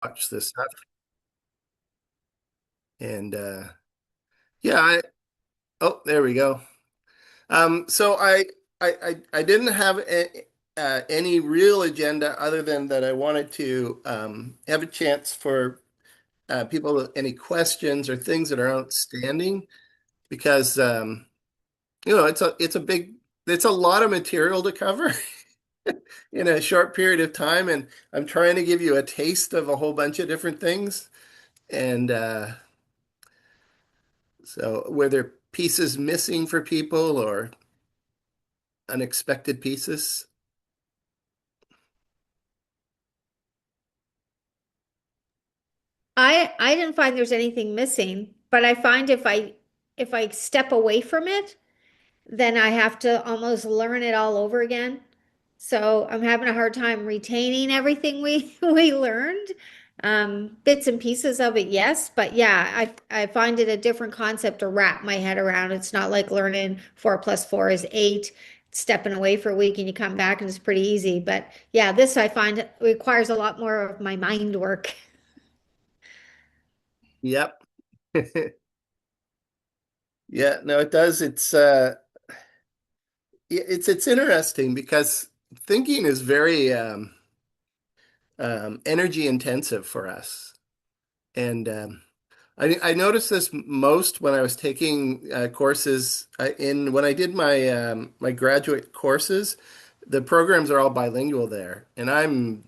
watch this stuff. And yeah, oh, there we go. So I didn't have any real agenda other than that I wanted to have a chance for people with any questions or things that are outstanding because it's a lot of material to cover in a short period of time, and I'm trying to give you a taste of a whole bunch of different things. And so were there pieces missing for people or unexpected pieces? I didn't find there's anything missing, but I find if I step away from it, then I have to almost learn it all over again. So I'm having a hard time retaining everything we we learned. Bits and pieces of it, yes, but yeah, I find it a different concept to wrap my head around. It's not like learning 4 plus 4 is 8, stepping away for a week and you come back and it's pretty easy. But yeah, this I find requires a lot more of my mind work. Yep. Yeah, no, it does. It's interesting because thinking is very energy intensive for us. And I noticed this most when I was taking courses in when I did my graduate courses. The programs are all bilingual there, and I'm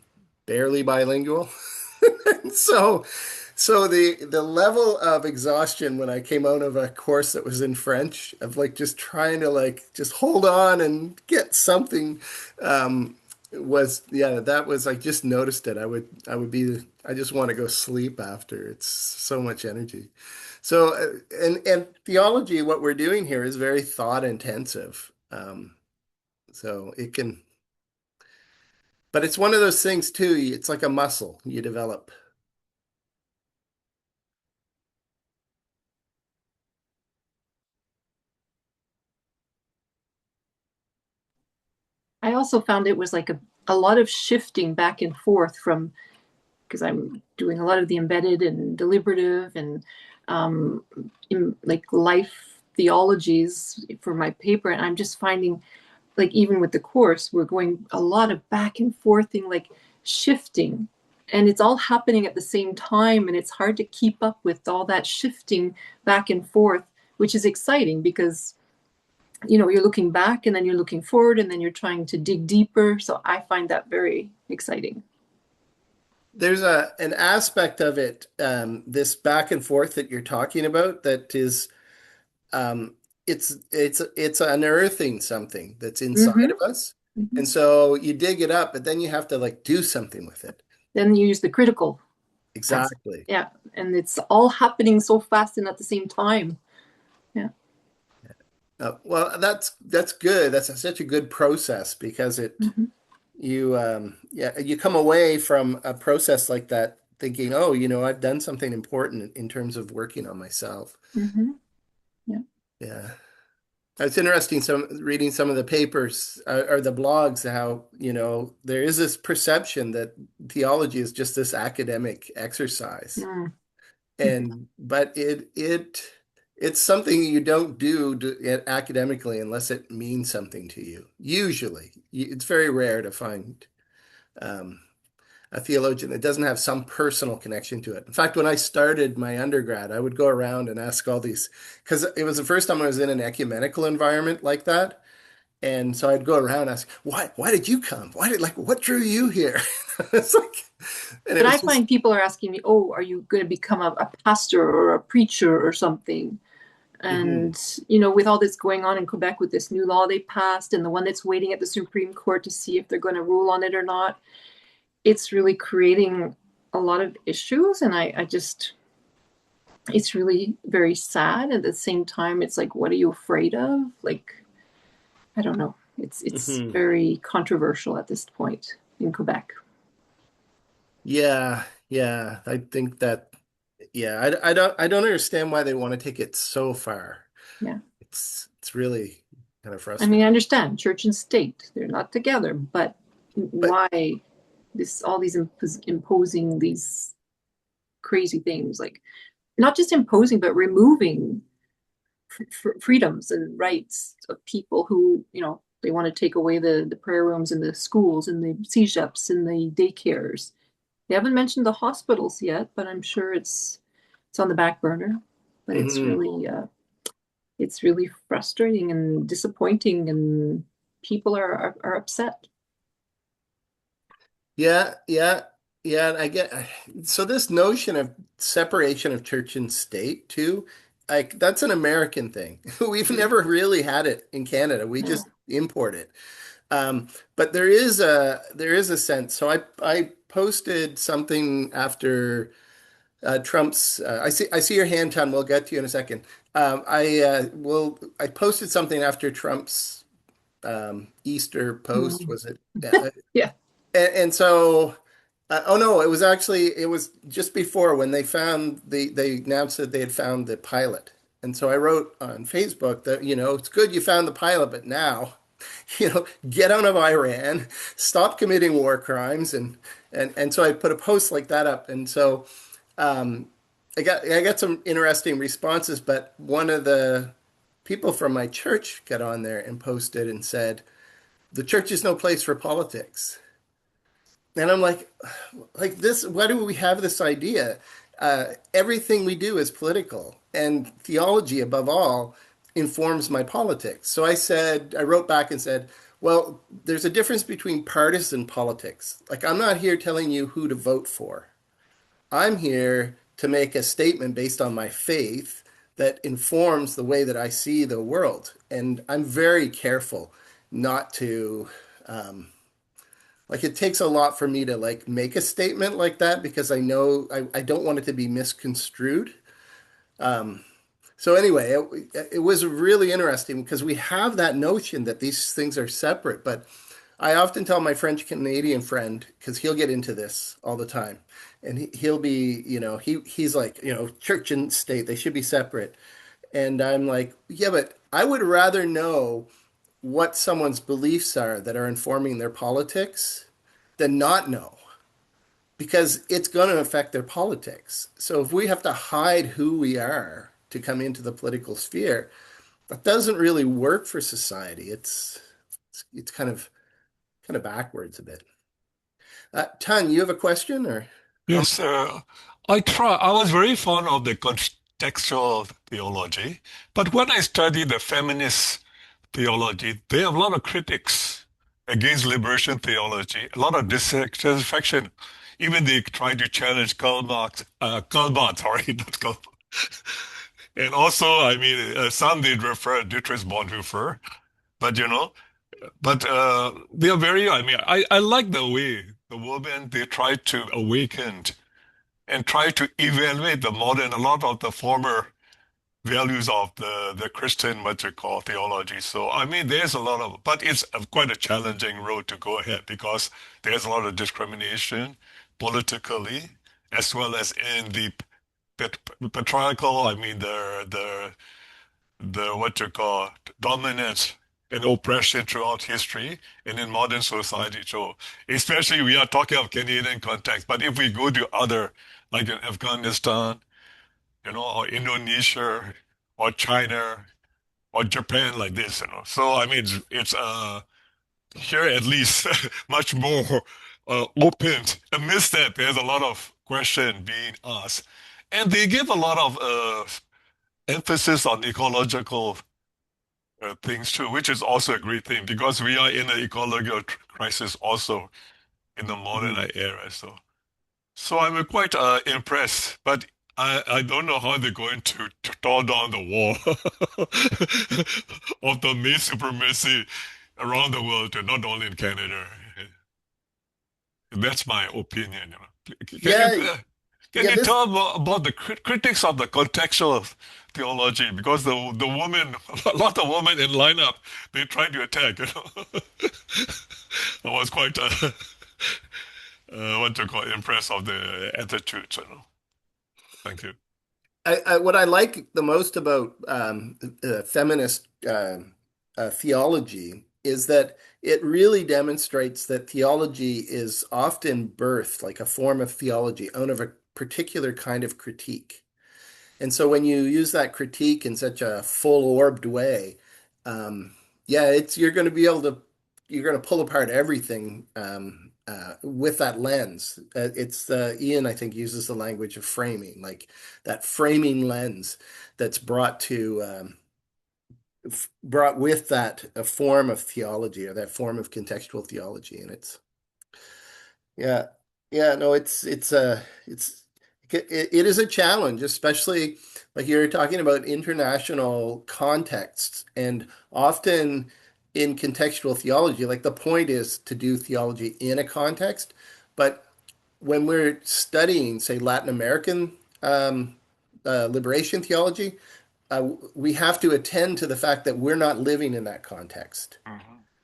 barely bilingual. So, so the level of exhaustion when I came out of a course that was in French, of like just trying to like just hold on and get something, was yeah, that was I just noticed it. I just want to go sleep after. It's so much energy. So and theology, what we're doing here is very thought intensive. So it can, but it's one of those things too. It's like a muscle you develop. I also found it was like a lot of shifting back and forth from because I'm doing a lot of the embedded and deliberative and like life theologies for my paper. And I'm just finding, like, even with the course, we're going a lot of back and forth thing, like shifting. And it's all happening at the same time. And it's hard to keep up with all that shifting back and forth, which is exciting because you're looking back and then you're looking forward and then you're trying to dig deeper. So I find that very exciting. There's a an aspect of it, this back and forth that you're talking about, that is, um, it's unearthing something that's inside Mm-hmm. of us, Mm-hmm. and so you dig it up, but then you have to like do something with it. Then you use the critical. That's, Exactly. yeah. And it's all happening so fast and at the same time. Yeah. Well, that's good. That's such a good process because it Mm-hmm. you yeah, you come away from a process like that thinking, oh, I've done something important in terms of working on myself. Mm-hmm. Yeah. Yeah. It's interesting reading some of the papers or the blogs, how, there is this perception that theology is just this academic exercise. Mm. And but it's something you don't do academically unless it means something to you. Usually, it's very rare to find um, a theologian that doesn't have some personal connection to it. In fact, when I started my undergrad, I would go around and ask all these, because it was the first time I was in an ecumenical environment like that. And so I'd go around and ask, why did you come? What drew you here? It's like, and it But was I just, find people are asking me, oh, are you going to become a pastor or a preacher or something? mhm. And, with all this going on in Quebec with this new law they passed and the one that's waiting at the Supreme Court to see if they're going to rule on it or not, it's really creating a lot of issues. And I just, it's really very sad. At the same time, it's like, what are you afraid of? Like, I don't know. It's Mhm. very controversial at this point in Quebec. Yeah, yeah. I think that, yeah, I don't understand why they want to take it so far. Yeah. It's really kind of I mean, frustrating. I understand church and state, they're not together, but But why this all these imposing these? crazy things, like not just imposing, but removing freedoms and rights of people who, they want to take away the prayer rooms in the schools and the CSHEPs and the daycares. They haven't mentioned the hospitals yet, but I'm sure it's on the back burner. But Hmm. it's really frustrating and disappointing, and people are upset. Yeah, yeah, yeah. And I get so this notion of separation of church and state too, like that's an American thing. We've Mm. never really had it in Canada. We just No. import it. But there is a sense. So I posted something after Trump's. I see your hand, Tom. We'll get to you in a second. I posted something after Trump's Easter post. Mm. Was it? Yeah. And so, oh no, it was just before when they announced that they had found the pilot. And so I wrote on Facebook that, it's good you found the pilot, but now, get out of Iran, stop committing war crimes, and so I put a post like that up. And so um, I got some interesting responses, but one of the people from my church got on there and posted and said, the church is no place for politics. And I'm like this, why do we have this idea? Everything we do is political, and theology, above all, informs my politics. So I wrote back and said, well, there's a difference between partisan politics. Like, I'm not here telling you who to vote for. I'm here to make a statement based on my faith that informs the way that I see the world. And I'm very careful not to. Like, it takes a lot for me to like make a statement like that because I know I don't want it to be misconstrued. So anyway, it was really interesting because we have that notion that these things are separate. But I often tell my French Canadian friend, because he'll get into this all the time, and he'll be, he's like, church and state, they should be separate. And I'm like, yeah, but I would rather know what someone's beliefs are that are informing their politics than not know, because it's going to affect their politics. So if we have to hide who we are to come into the political sphere, that doesn't really work for society. It's kind of backwards a bit. Tan, you have a question or comment? Yes, I was very fond of the contextual theology, but when I studied the feminist theology, they have a lot of critics against liberation theology, a lot of dissatisfaction. Even they try to challenge Karl Barth, sorry, not Karl. And also, I mean, some did refer Dietrich Bonhoeffer, but they are very, I mean, I like the way the women, they try to awaken and try to evaluate the modern, a lot of the former values of the Christian, what you call theology. So, I mean, there's a lot of, but it's quite a challenging road to go ahead because there's a lot of discrimination politically, as well as in the patriarchal, I mean, the what you call dominance and oppression throughout history and in modern society. So especially we are talking of Canadian context, but if we go to other, like in Afghanistan, or Indonesia or China or Japan like this, So I mean, it's here at least much more open. Amidst that, there's a lot of question being asked, and they give a lot of emphasis on ecological things too, which is also a great thing because we are in an ecological crisis also in the modern Mhm. era. So I'm quite impressed, but I don't know how they're going to tear down the wall of the male supremacy around the world, and not only in Canada. That's my opinion. Can you Yeah, can yeah, you this tell about the critics of the contextual theology? Because the woman, a lot of women in lineup, they tried to attack. I was quite what to call impressed of the attitude. Thank you. what I like the most about feminist theology is that it really demonstrates that theology is often birthed, like a form of theology, out of a particular kind of critique. And so when you use that critique in such a full-orbed way, yeah, you're going to be able to you're going to pull apart everything with that lens. It's Ian, I think, uses the language of framing, like that framing lens that's brought with that a form of theology or that form of contextual theology, and it's yeah, yeah, no, it is a challenge, especially like you're talking about international contexts, and often in contextual theology, like the point is to do theology in a context, but when we're studying, say, Latin American liberation theology, we have to attend to the fact that we're not living in that context. Mhm.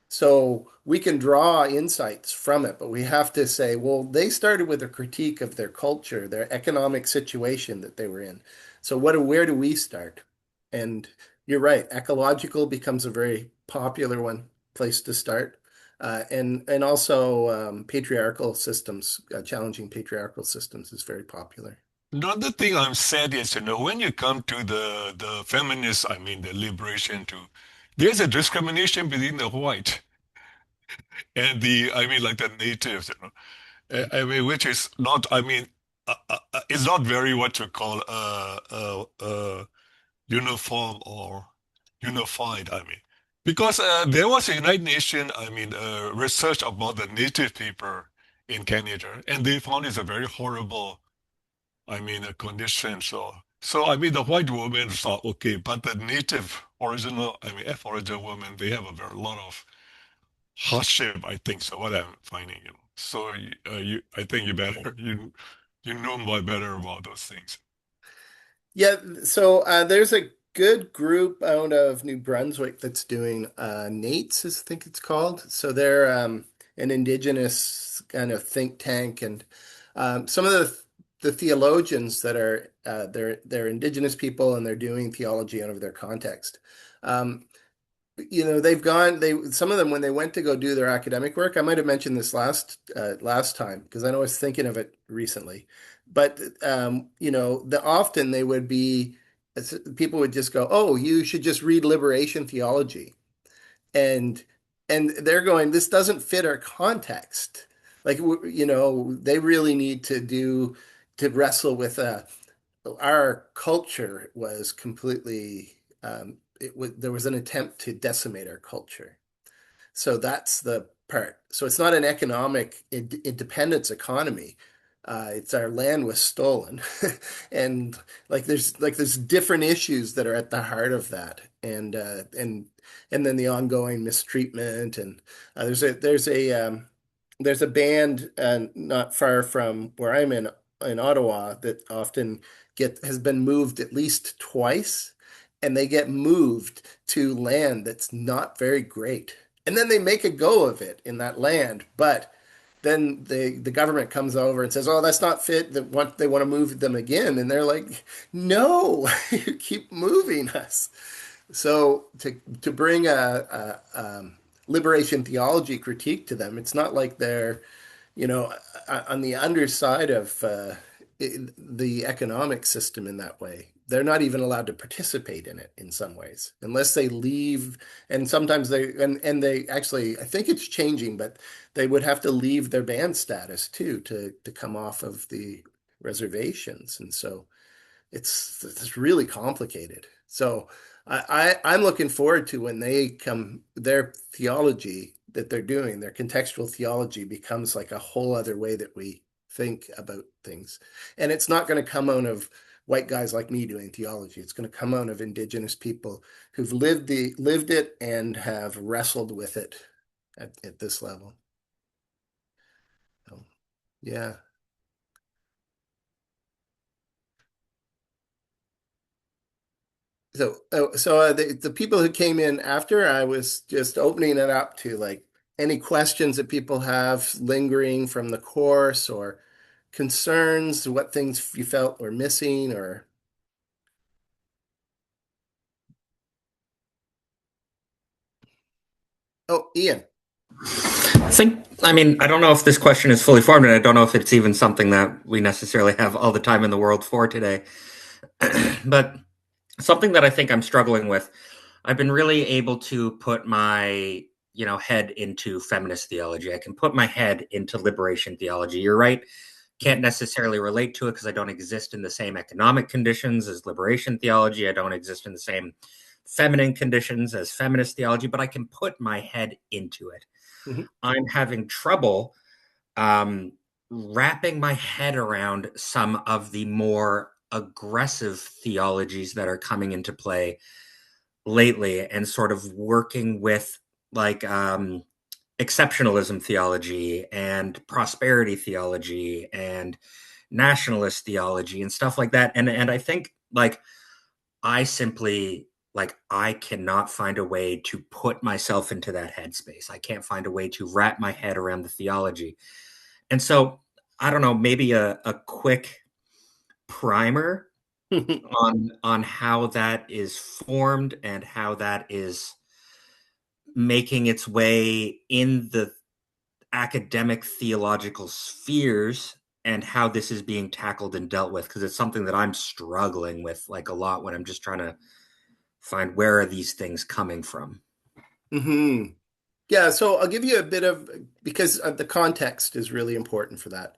So we can draw insights from it, but we have to say, well, they started with a critique of their culture, their economic situation that they were in. So where do we start? And you're right, ecological becomes a very popular place to start. And also patriarchal systems, challenging patriarchal systems is very popular. Another thing I'm sad is, when you come to the feminists, I mean the liberation too, there's a discrimination between the white and I mean, like the natives, I mean, which is not, I mean, it's not very what you call uniform or unified, I mean. Because there was a United Nations, I mean, research about the native people in Canada, and they found it's a very horrible, I mean, a condition. So I mean, the white women thought, okay, but the native original, I mean, F-origin women, they have a very lot of hardship, I think. So what I'm finding, So I think you better, you know more better about those things. Yeah, so there's a good group out of New Brunswick that's doing NATES, I think it's called. So they're an indigenous kind of think tank, and some of the theologians that are they're indigenous people and they're doing theology out of their context. Um, they've gone some of them when they went to go do their academic work. I might have mentioned this last time because I know I was thinking of it recently. But often they would be people would just go, "Oh, you should just read liberation theology," and they're going, "This doesn't fit our context." Like they really need to wrestle with our culture was completely there was an attempt to decimate our culture. So that's the part. So it's not an economic independence economy. It's our land was stolen, and there's different issues that are at the heart of that, and then the ongoing mistreatment, and there's a band not far from where I'm in Ottawa that often has been moved at least twice, and they get moved to land that's not very great. And then they make a go of it in that land, but then the government comes over and says, "Oh, that's not fit." They want to move them again, and they're like, "No, you keep moving us." So to bring a liberation theology critique to them, it's not like they're on the underside of the economic system in that way. They're not even allowed to participate in it in some ways, unless they leave. And sometimes they actually, I think it's changing, but they would have to leave their band status too to come off of the reservations. And so it's really complicated. So I'm looking forward to when they come, their theology that they're doing, their contextual theology becomes like a whole other way that we think about things. And it's not going to come out of white guys like me doing theology. It's going to come out of indigenous people who've lived it and have wrestled with it at this level. So, yeah. So the people who came in after, I was just opening it up to like any questions that people have lingering from the course or concerns, what things you felt were missing or oh, Ian. I mean, I don't know if this question is fully formed, and I don't know if it's even something that we necessarily have all the time in the world for today. But something that I think I'm struggling with, I've been really able to put my, head into feminist theology. I can put my head into liberation theology. You're right. Can't necessarily relate to it because I don't exist in the same economic conditions as liberation theology. I don't exist in the same feminine conditions as feminist theology, but I can put my head into it. Mhm. I'm having trouble um, wrapping my head around some of the more aggressive theologies that are coming into play lately and sort of working with like exceptionalism theology and prosperity theology and nationalist theology and stuff like that. And I think like I simply like I cannot find a way to put myself into that headspace. I can't find a way to wrap my head around the theology. And so I don't know, maybe a quick primer on how that is formed and how that is making its way in the academic theological spheres and how this is being tackled and dealt with because it's something that I'm struggling with like a lot when I'm just trying to find where are these things coming from. Hmm. Yeah, so I'll give you a bit of because the context is really important for that.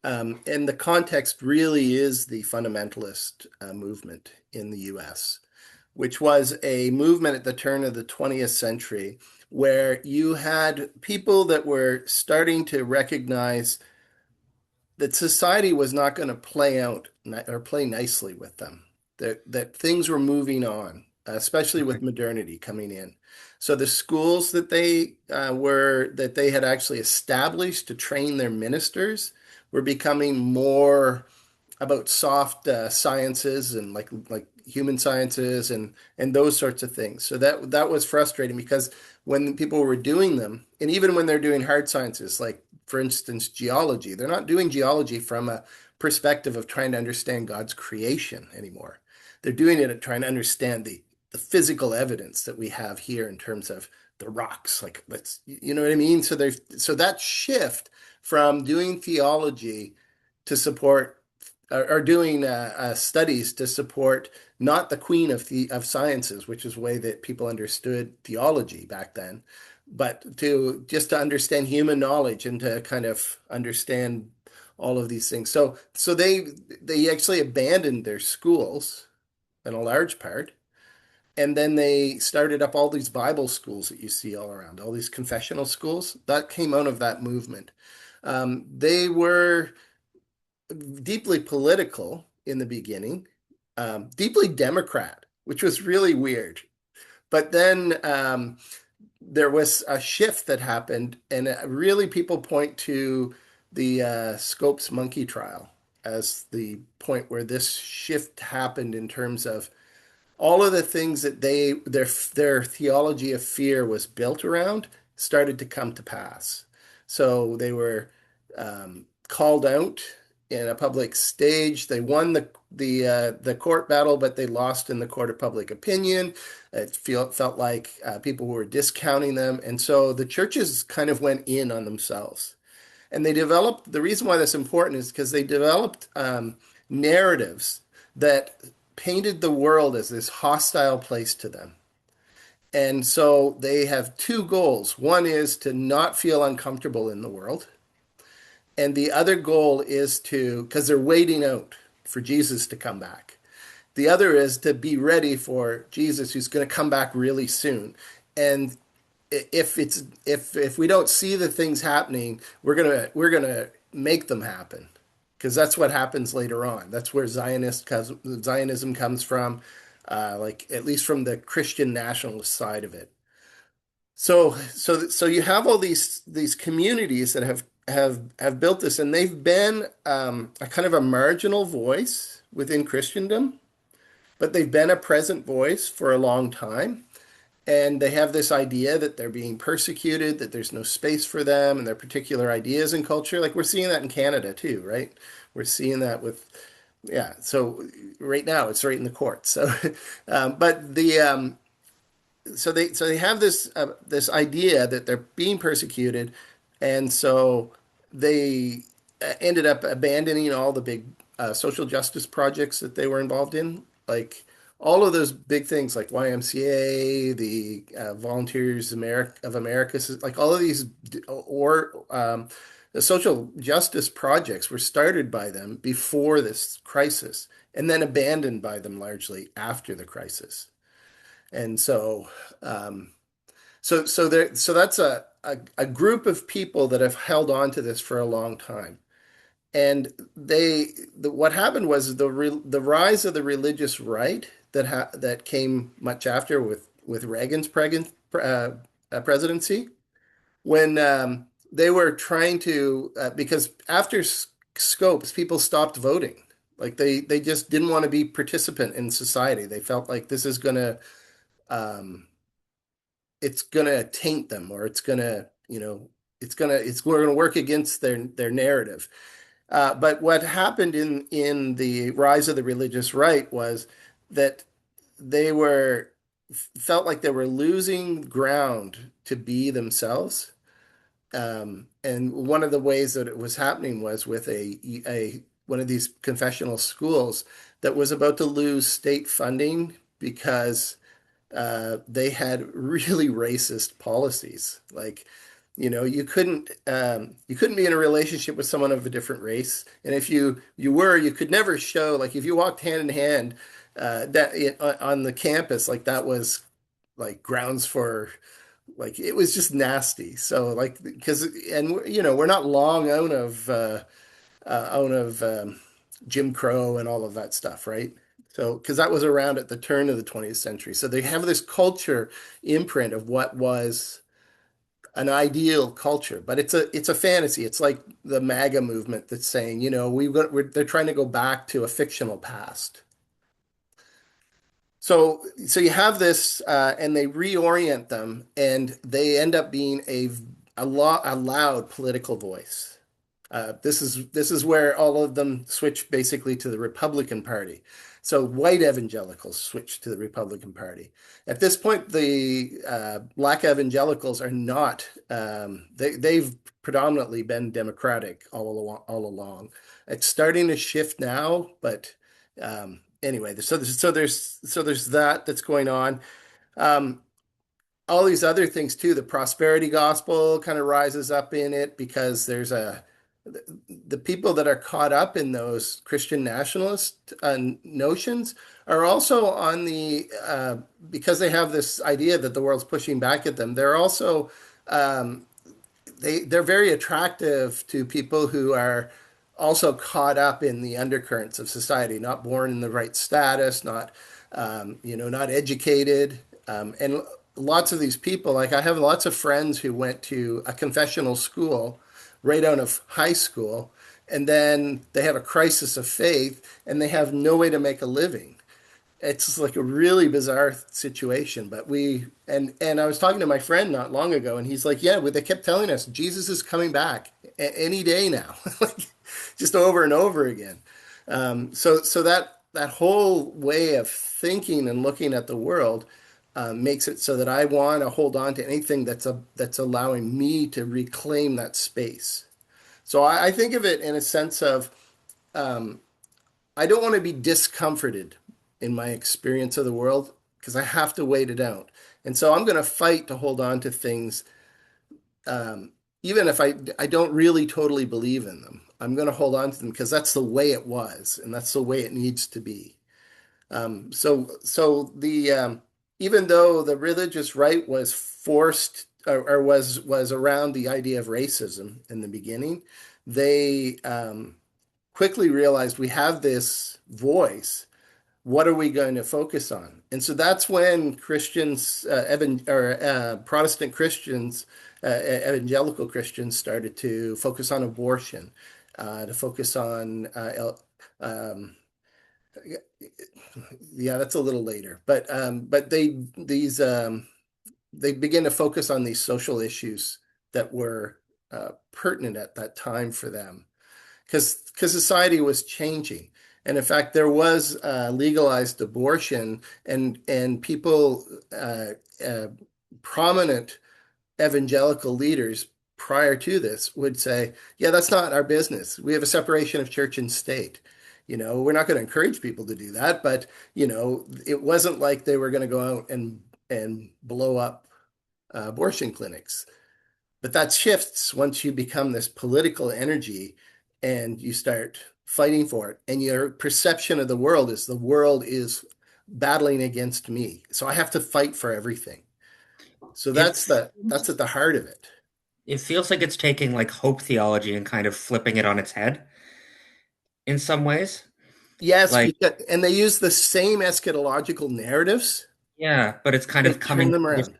And the context really is the fundamentalist movement in the US, which was a movement at the turn of the 20th century where you had people that were starting to recognize that society was not going to play out or play nicely with them, that things were moving on, especially with modernity coming in. So the schools that they had actually established to train their ministers were becoming more about soft sciences and like human sciences and those sorts of things. So that was frustrating because when people were doing them, and even when they're doing hard sciences, like for instance geology, they're not doing geology from a perspective of trying to understand God's creation anymore. They're doing it at trying to understand the physical evidence that we have here in terms of the rocks. Like let's you know what I mean. So that shift from doing theology to support are doing studies to support not the queen of sciences, which is the way that people understood theology back then, but to just to understand human knowledge and to kind of understand all of these things. So they actually abandoned their schools in a large part, and then they started up all these Bible schools that you see all around, all these confessional schools that came out of that movement. They were deeply political in the beginning, deeply Democrat, which was really weird. But then there was a shift that happened, and really people point to the Scopes monkey trial as the point where this shift happened in terms of all of the things that their theology of fear was built around started to come to pass. So they were called out in a public stage. They won the court battle, but they lost in the court of public opinion. Felt like people were discounting them, and so the churches kind of went in on themselves. And they developed the reason why that's important is because they developed narratives that painted the world as this hostile place to them. And so they have two goals. One is to not feel uncomfortable in the world. And the other goal is because they're waiting out for Jesus to come back. The other is to be ready for Jesus who's going to come back really soon. And if we don't see the things happening, we're gonna make them happen because that's what happens later on. That's where Zionism comes from, like at least from the Christian nationalist side of it. So you have all these communities that have built this, and they've been a kind of a marginal voice within Christendom, but they've been a present voice for a long time. And they have this idea that they're being persecuted, that there's no space for them and their particular ideas and culture. Like we're seeing that in Canada too, right? We're seeing that with, yeah. So right now it's right in the courts. So, but they have this idea that they're being persecuted, and so they ended up abandoning all the big social justice projects that they were involved in, like all of those big things like YMCA, the Volunteers of America, like all of these, or the social justice projects were started by them before this crisis and then abandoned by them largely after the crisis. And um, so that's a group of people that have held on to this for a long time. And what happened was the rise of the religious right that came much after with Reagan's presidency, when they were trying to because after Scopes, people stopped voting. Like they just didn't want to be participant in society. They felt like this is gonna um, it's gonna taint them, or it's gonna, we're gonna work against their narrative. But what happened in the rise of the religious right was that they were felt like they were losing ground to be themselves. And one of the ways that it was happening was with a one of these confessional schools that was about to lose state funding because they had really racist policies. Like, you couldn't be in a relationship with someone of a different race, and if you were, you could never show, like if you walked hand in hand on the campus, like that was like grounds for, like it was just nasty. So like because and we're not long out of Jim Crow and all of that stuff, right? So, because that was around at the turn of the 20th century. So they have this culture imprint of what was an ideal culture, but it's a fantasy. It's like the MAGA movement that's saying, they're trying to go back to a fictional past. So you have this, and they reorient them, and they end up being a loud political voice. This is where all of them switch basically to the Republican Party. So white evangelicals switch to the Republican Party. At this point, the black evangelicals are not. They've predominantly been Democratic all along. It's starting to shift now, but anyway, so there's that's going on. Um, all these other things too. The prosperity gospel kind of rises up in it because the people that are caught up in those Christian nationalist notions are also on because they have this idea that the world's pushing back at them. They're also um, they're very attractive to people who are also caught up in the undercurrents of society, not born in the right status, not educated, and lots of these people. Like I have lots of friends who went to a confessional school right out of high school, and then they have a crisis of faith, and they have no way to make a living. It's just like a really bizarre situation. But and I was talking to my friend not long ago, and he's like, "Yeah, but they kept telling us Jesus is coming back any day now, like just over and over again." So that whole way of thinking and looking at the world makes it so that I want to hold on to anything that's allowing me to reclaim that space. So I think of it in a sense of um, I don't want to be discomforted in my experience of the world because I have to wait it out. And so I'm going to fight to hold on to things, um, even if I don't really totally believe in them. I'm going to hold on to them because that's the way it was, and that's the way it needs to be. So the even though the religious right was forced, or was around the idea of racism in the beginning, they quickly realized we have this voice. What are we going to focus on? And so that's when Christians, Protestant Christians, evangelical Christians started to focus on abortion, to focus on yeah, that's a little later, but they begin to focus on these social issues that were pertinent at that time for them, because society was changing, And in fact, there was legalized abortion, and people, uh, prominent evangelical leaders prior to this would say, yeah, that's not our business. We have a separation of church and state. We're not going to encourage people to do that, but it wasn't like they were going to go out and blow up abortion clinics. But that shifts once you become this political energy and you start fighting for it. And your perception of the world is battling against me. So I have to fight for everything. So It's that's at the heart of it. it feels like it's taking like hope theology and kind of flipping it on its head in some ways. Yes, Like, and they use the same eschatological narratives yeah, but it's kind of and turn coming them around.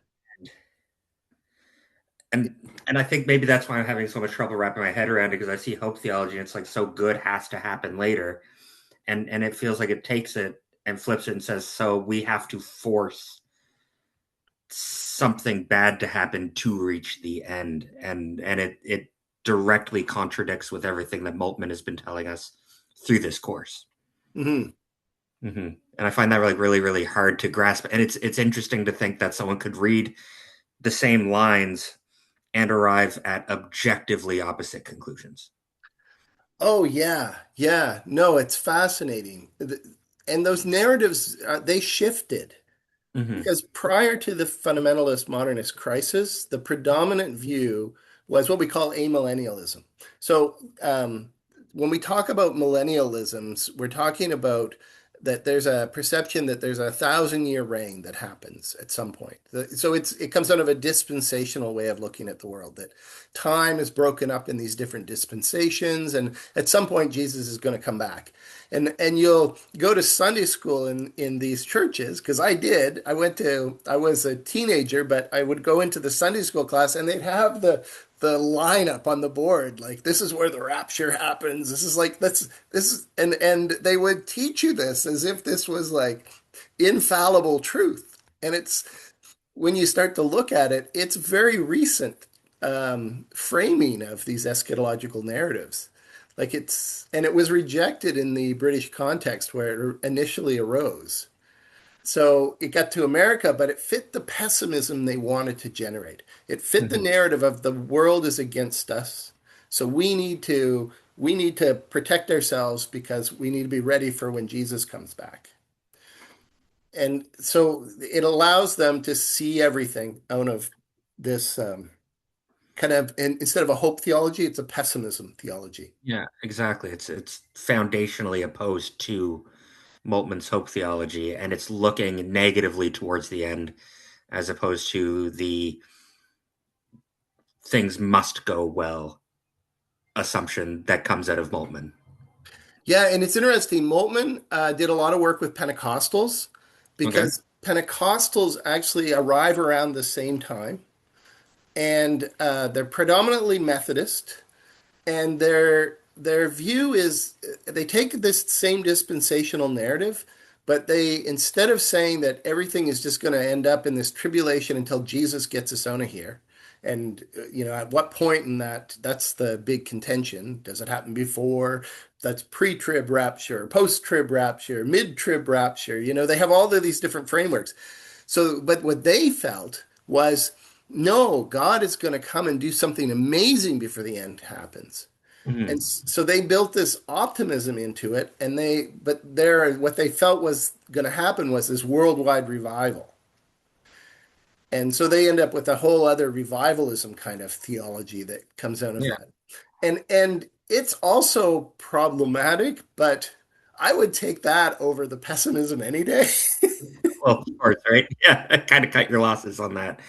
and and I think maybe that's why I'm having so much trouble wrapping my head around it because I see hope theology and it's like so good has to happen later. And it feels like it takes it and flips it and says, so we have to force something bad to happen to reach the end. And it directly contradicts with everything that Moltmann has been telling us through this course. Hmm. And I find that like really, really hard to grasp. And it's interesting to think that someone could read the same lines and arrive at objectively opposite conclusions. Oh yeah, yeah. No, it's fascinating. And those narratives, they shifted. Mm-hmm. Because prior to the fundamentalist modernist crisis, the predominant view was what we call amillennialism. So when we talk about millennialisms, we're talking about that there's a perception that there's a 1,000-year reign that happens at some point. So it comes out of a dispensational way of looking at the world, that time is broken up in these different dispensations, and at some point Jesus is going to come back. And you'll go to Sunday school in these churches, because I did. I was a teenager, but I would go into the Sunday school class and they'd have the lineup on the board, like this is where the rapture happens. This is like this is and they would teach you this as if this was like infallible truth. And it's when you start to look at it, it's very recent framing of these eschatological narratives. And it was rejected in the British context where it initially arose. So it got to America, but it fit the pessimism they wanted to generate. It fit the Mm-hmm. narrative of the world is against us. So we need to protect ourselves because we need to be ready for when Jesus comes back. And so it allows them to see everything out of this kind of, and instead of a hope theology, it's a pessimism theology. Yeah, exactly. It's foundationally opposed to Moltmann's hope theology, and it's looking negatively towards the end, as opposed to the things must go well assumption that comes out of Moltmann. Yeah, and it's interesting. Moltmann did a lot of work with Pentecostals Okay. because Pentecostals actually arrive around the same time, and they're predominantly Methodist, and their view is they take this same dispensational narrative, but they instead of saying that everything is just going to end up in this tribulation until Jesus gets us out of here, and at what point in that's the big contention. Does it happen before? That's pre-trib rapture, post-trib rapture, mid-trib rapture. They have all of these different frameworks. So, but what they felt was, no, God is going to come and do something amazing before the end happens. And Mhm. so they built this optimism into it, what they felt was going to happen was this worldwide revival. And so they end up with a whole other revivalism kind of theology that comes out of Yeah. that. And it's also problematic, but I would take that over the pessimism any day. Well, of course, right? Yeah, kind of cut your losses on that.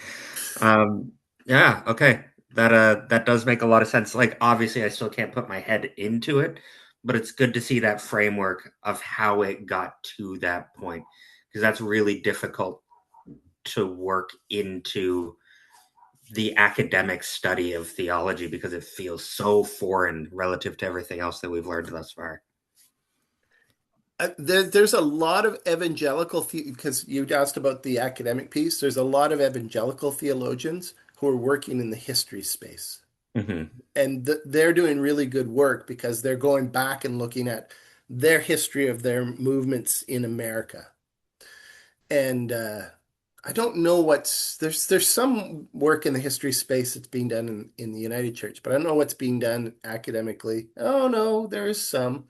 Yeah, okay. That does make a lot of sense. Like obviously I still can't put my head into it, but it's good to see that framework of how it got to that point because that's really difficult to work into the academic study of theology because it feels so foreign relative to everything else that we've learned thus far. There's a lot of evangelical, because you asked about the academic piece, there's a lot of evangelical theologians who are working in the history space. Mm-hmm. And they're doing really good work because they're going back and looking at their history of their movements in America. And I don't know there's some work in the history space that's being done in the United Church, but I don't know what's being done academically. Oh no, there is some.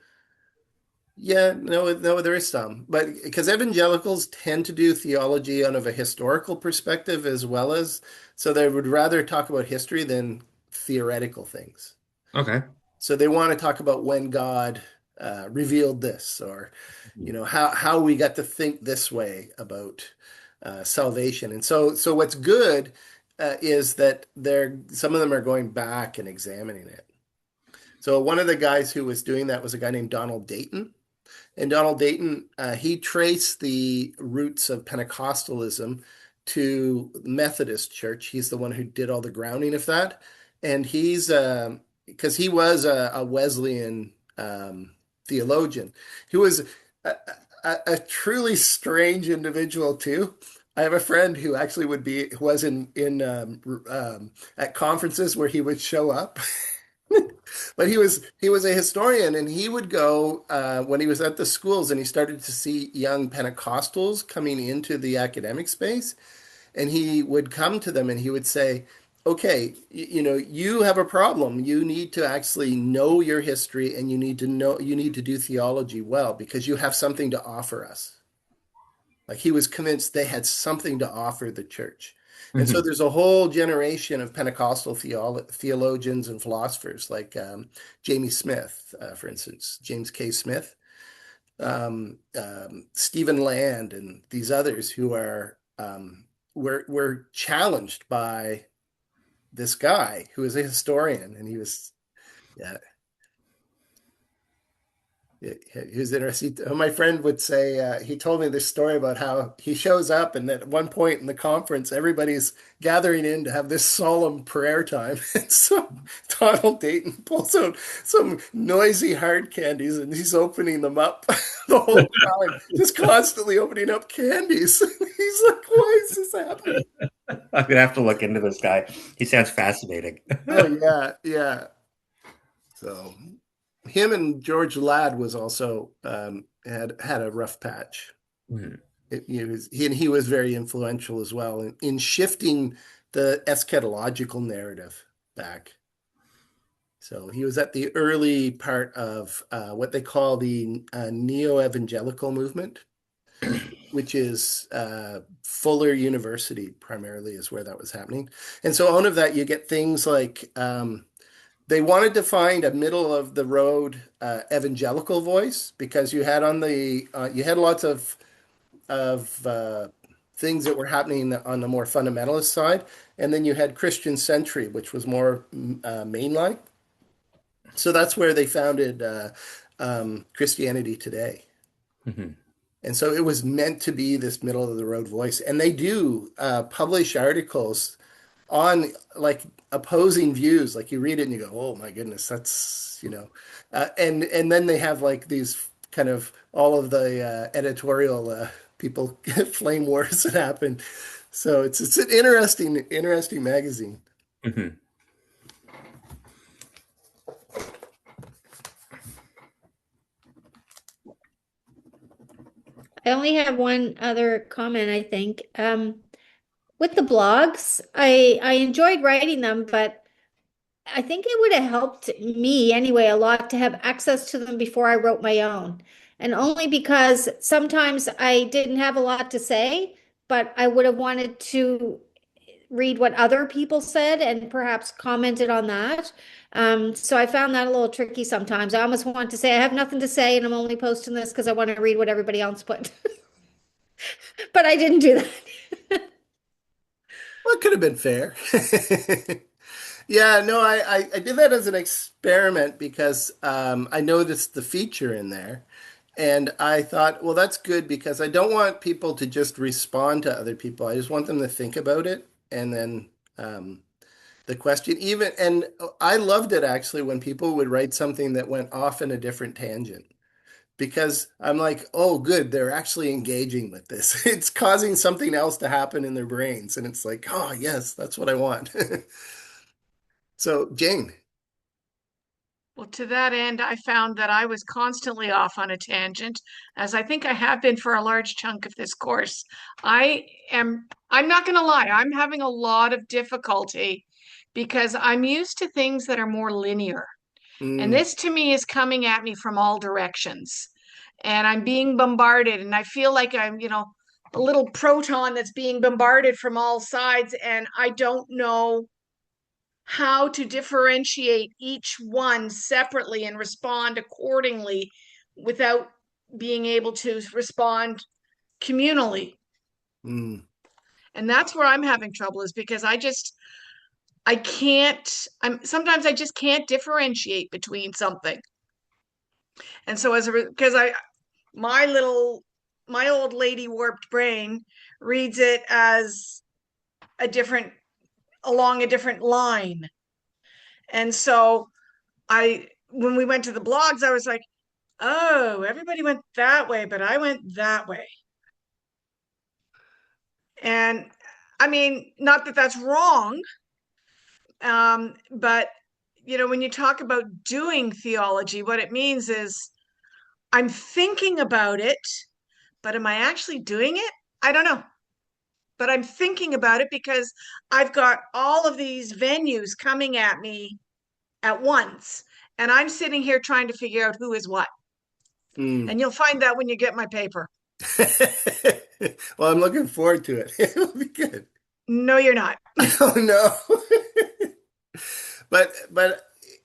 Yeah, no, there is some, but because evangelicals tend to do theology out of a historical perspective as well as, so they would rather talk about history than theoretical things. Okay. So they want to talk about when God revealed this, or how we got to think this way about salvation. And so what's good is that some of them are going back and examining it. So one of the guys who was doing that was a guy named Donald Dayton. And Donald Dayton, he traced the roots of Pentecostalism to Methodist Church. He's the one who did all the grounding of that. And he's because he was a Wesleyan theologian. He was a truly strange individual too. I have a friend who actually was in at conferences where he would show up. But he was a historian, and he would go when he was at the schools, and he started to see young Pentecostals coming into the academic space, and he would come to them and he would say, "Okay, you have a problem. You need to actually know your history, and you need to do theology well because you have something to offer us." Like he was convinced they had something to offer the church. And so Mhm. there's a whole generation of Pentecostal theologians and philosophers like Jamie Smith, for instance, James K. Smith, Stephen Land, and these others who were challenged by this guy who was a historian, and he was, yeah, he was interesting. My friend would say, he told me this story about how he shows up, and at one point in the conference, everybody's gathering in to have this solemn prayer time. And so Donald Dayton pulls out some noisy hard candies, and he's opening them up the whole time, just constantly opening up candies. He's like, why is this happening? I'm gonna have to look into this guy. He sounds fascinating. Oh, yeah, yeah. So him and George Ladd was also had a rough patch. Mhm. He was very influential as well in shifting the eschatological narrative back. So he was at the early part of what they call the neo-evangelical movement, which is Fuller University primarily is where that was happening. And so out of that, you get things like they wanted to find a middle of the road evangelical voice because you had you had lots of things that were happening on the more fundamentalist side, and then you had Christian Century, which was more mainline. So that's where they founded Christianity Today. Mhm. And so it was meant to be this middle of the road voice. And they do publish articles on like opposing views. Like you read it and you go, oh my goodness, that's, and then they have like these kind of all of the editorial people flame wars that happen. So it's an interesting magazine. Mhm. I only have one other comment, I think. With the blogs, I enjoyed writing them, but I think it would have helped me anyway a lot to have access to them before I wrote my own. And only because sometimes I didn't have a lot to say, but I would have wanted to read what other people said and perhaps commented on that. So I found that a little tricky sometimes. I almost want to say I have nothing to say and I'm only posting this because I want to read what everybody else put. But I didn't do that. Well, it could have been fair. Yeah, no, I did that as an experiment because I noticed the feature in there. And I thought, well, that's good because I don't want people to just respond to other people. I just want them to think about it. And then the question, and I loved it actually when people would write something that went off in a different tangent because I'm like, oh, good, they're actually engaging with this. It's causing something else to happen in their brains. And it's like, oh, yes, that's what I want. So, Jane. Well, to that end, I found that I was constantly off on a tangent, as I think I have been for a large chunk of this course. I'm not going to lie, I'm having a lot of difficulty because I'm used to things that are more linear. And Mm, this to me is coming at me from all directions. And I'm being bombarded, and I feel like I'm, a little proton that's being bombarded from all sides, and I don't know how to differentiate each one separately and respond accordingly without being able to respond communally. mm. And that's where I'm having trouble, is because I can't, sometimes I just can't differentiate between something. And so because my little, my old lady warped brain reads it as a different, along a different line. And so when we went to the blogs, I was like, oh, everybody went that way, but I went that way. And I mean, not that that's wrong, but when you talk about doing theology, what it means is I'm thinking about it, but am I actually doing it? I don't know. But I'm thinking about it because I've got all of these venues coming at me at once. And I'm sitting here trying to figure out who is what. Mm. And you'll find that when you get my paper. Well, I'm looking forward to it. It'll be good. No, you're not. Oh no. But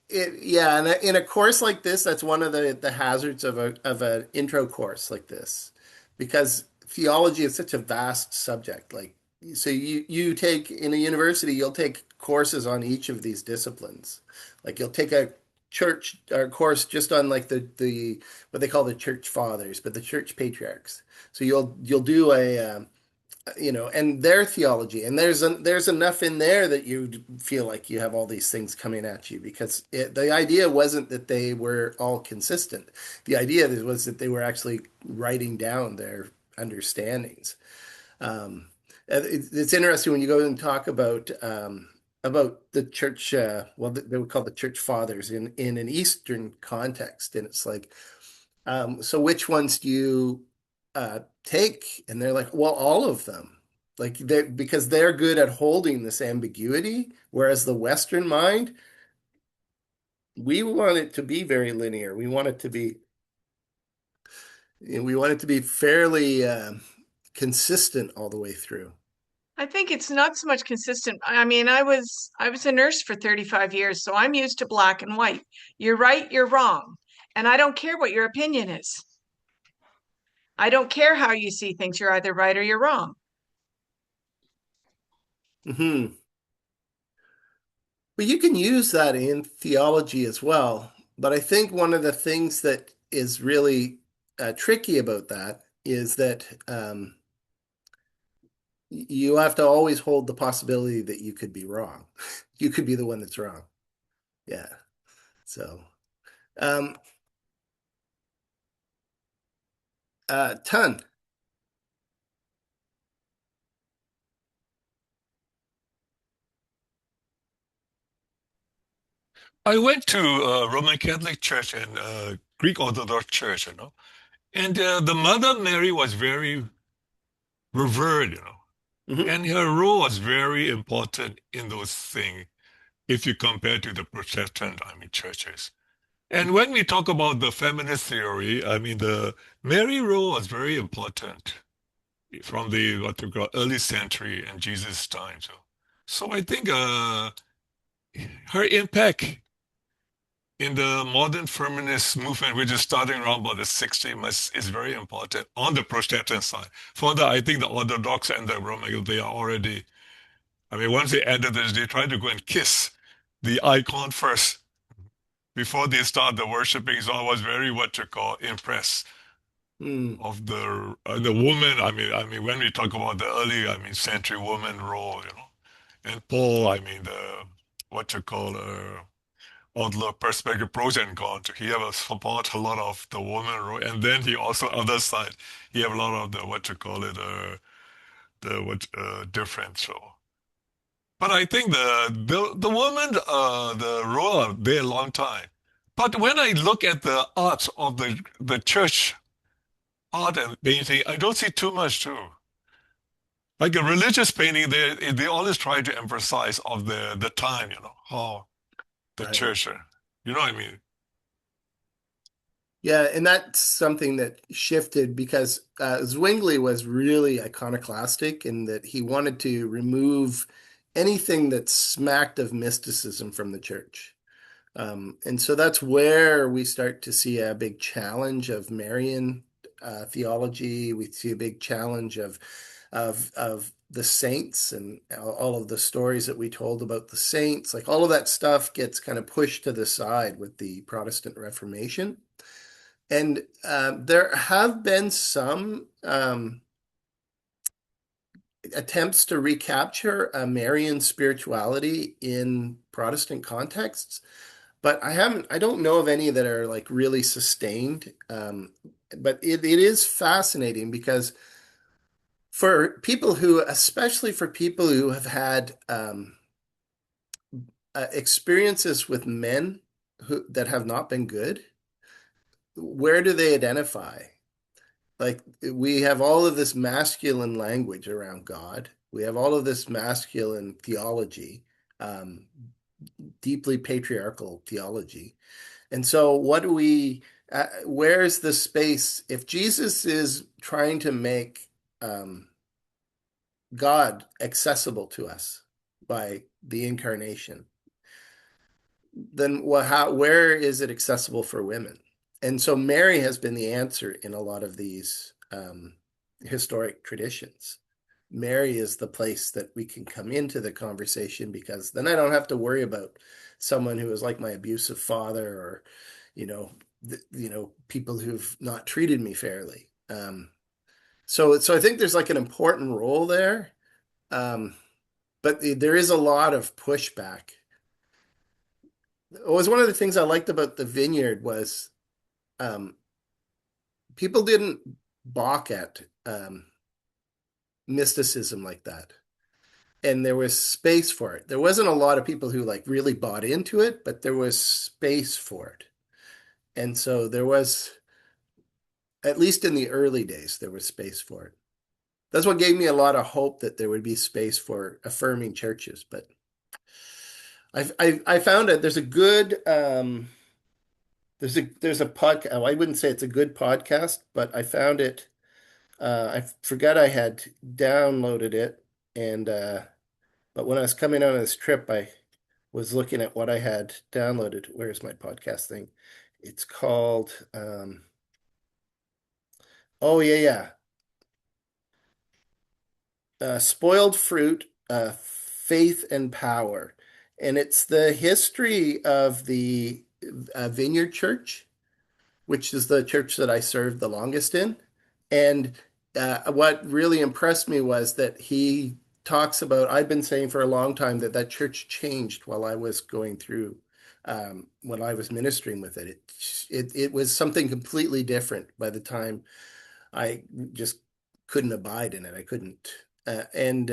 yeah, and in a course like this, that's one of the hazards of an intro course like this, because theology is such a vast subject. Like, so you take in a university, you'll take courses on each of these disciplines. Like you'll take a church or course just on like the what they call the church fathers, but the church patriarchs. So you'll do and their theology, and there's enough in there that you feel like you have all these things coming at you, because the idea wasn't that they were all consistent. The idea was that they were actually writing down their understandings. It's interesting when you go and talk about the church. Well, they were called the church fathers in an Eastern context, and it's like, so which ones do you take? And they're like, well, all of them. Like they because they're good at holding this ambiguity, whereas the Western mind, we want it to be very linear. We want it to be fairly consistent all the way through. I think it's not so much consistent. I mean, I was a nurse for 35 years, so I'm used to black and white. You're right, you're wrong. And I don't care what your opinion is. I don't care how you see things. You're either right or you're wrong. Hmm. But you can use that in theology as well. But I think one of the things that is really tricky about that is that you have to always hold the possibility that you could be wrong. You could be the one that's wrong. Yeah. So, um, ton. I went to Roman Catholic Church and Greek Orthodox Church, and the Mother Mary was very revered, Hmm. and her role was very important in those things if you compare to the Protestant, churches. And when we talk about the feminist theory, the Mary role was very important from the what we call early century and Jesus' time. So I think her impact in the modern feminist movement, which is starting around about the 60s, is very important on the Protestant side. Further, I think the Orthodox and the Roman, they are already, once they enter this, they try to go and kiss the icon first before they start the worshiping. So I was very, what you call, impressed Mm. of the woman. When we talk about the early, century woman role, and Paul, the what you call outlook, perspective, pros and cons. He have a support a lot of the woman role, and then he also other side he have a lot of the what you call it the what difference. So, but I think the woman the role there a long time. But when I look at the art of the church art and painting, I don't see too much too. Like a religious painting, they always try to emphasize of the time, how the Right. church, you know what I mean? Yeah, and that's something that shifted because Zwingli was really iconoclastic in that he wanted to remove anything that smacked of mysticism from the church. And so that's where we start to see a big challenge of Marian theology. We see a big challenge of the saints and all of the stories that we told about the saints. Like all of that stuff gets kind of pushed to the side with the Protestant Reformation. And there have been some attempts to recapture a Marian spirituality in Protestant contexts, but I don't know of any that are like really sustained. But it is fascinating because for people who, especially for people who have had experiences with men that have not been good, where do they identify? Like we have all of this masculine language around God. We have all of this masculine theology, um, deeply patriarchal theology. And so, where's the space? If Jesus is trying to make God accessible to us by the incarnation, then where is it accessible for women? And so Mary has been the answer in a lot of these historic traditions. Mary is the place that we can come into the conversation because then I don't have to worry about someone who is like my abusive father or, people who've not treated me fairly. So I think there's like an important role there, but there is a lot of pushback. It was one of the things I liked about the vineyard was um, people didn't balk at mysticism like that. And there was space for it. There wasn't a lot of people who like really bought into it, but there was space for it. And so there was, at least in the early days, there was space for it. That's what gave me a lot of hope that there would be space for affirming churches. But I found it. There's a good there's a podcast. I wouldn't say it's a good podcast, but I found it. I forgot I had downloaded it, and but when I was coming on this trip, I was looking at what I had downloaded. Where's my podcast thing? It's called. Oh yeah, Spoiled Fruit, Faith and Power, and it's the history of the Vineyard Church, which is the church that I served the longest in. And what really impressed me was that he talks about, I've been saying for a long time that that church changed while I was going through, when I was ministering with it. It was something completely different by the time I just couldn't abide in it. I couldn't. And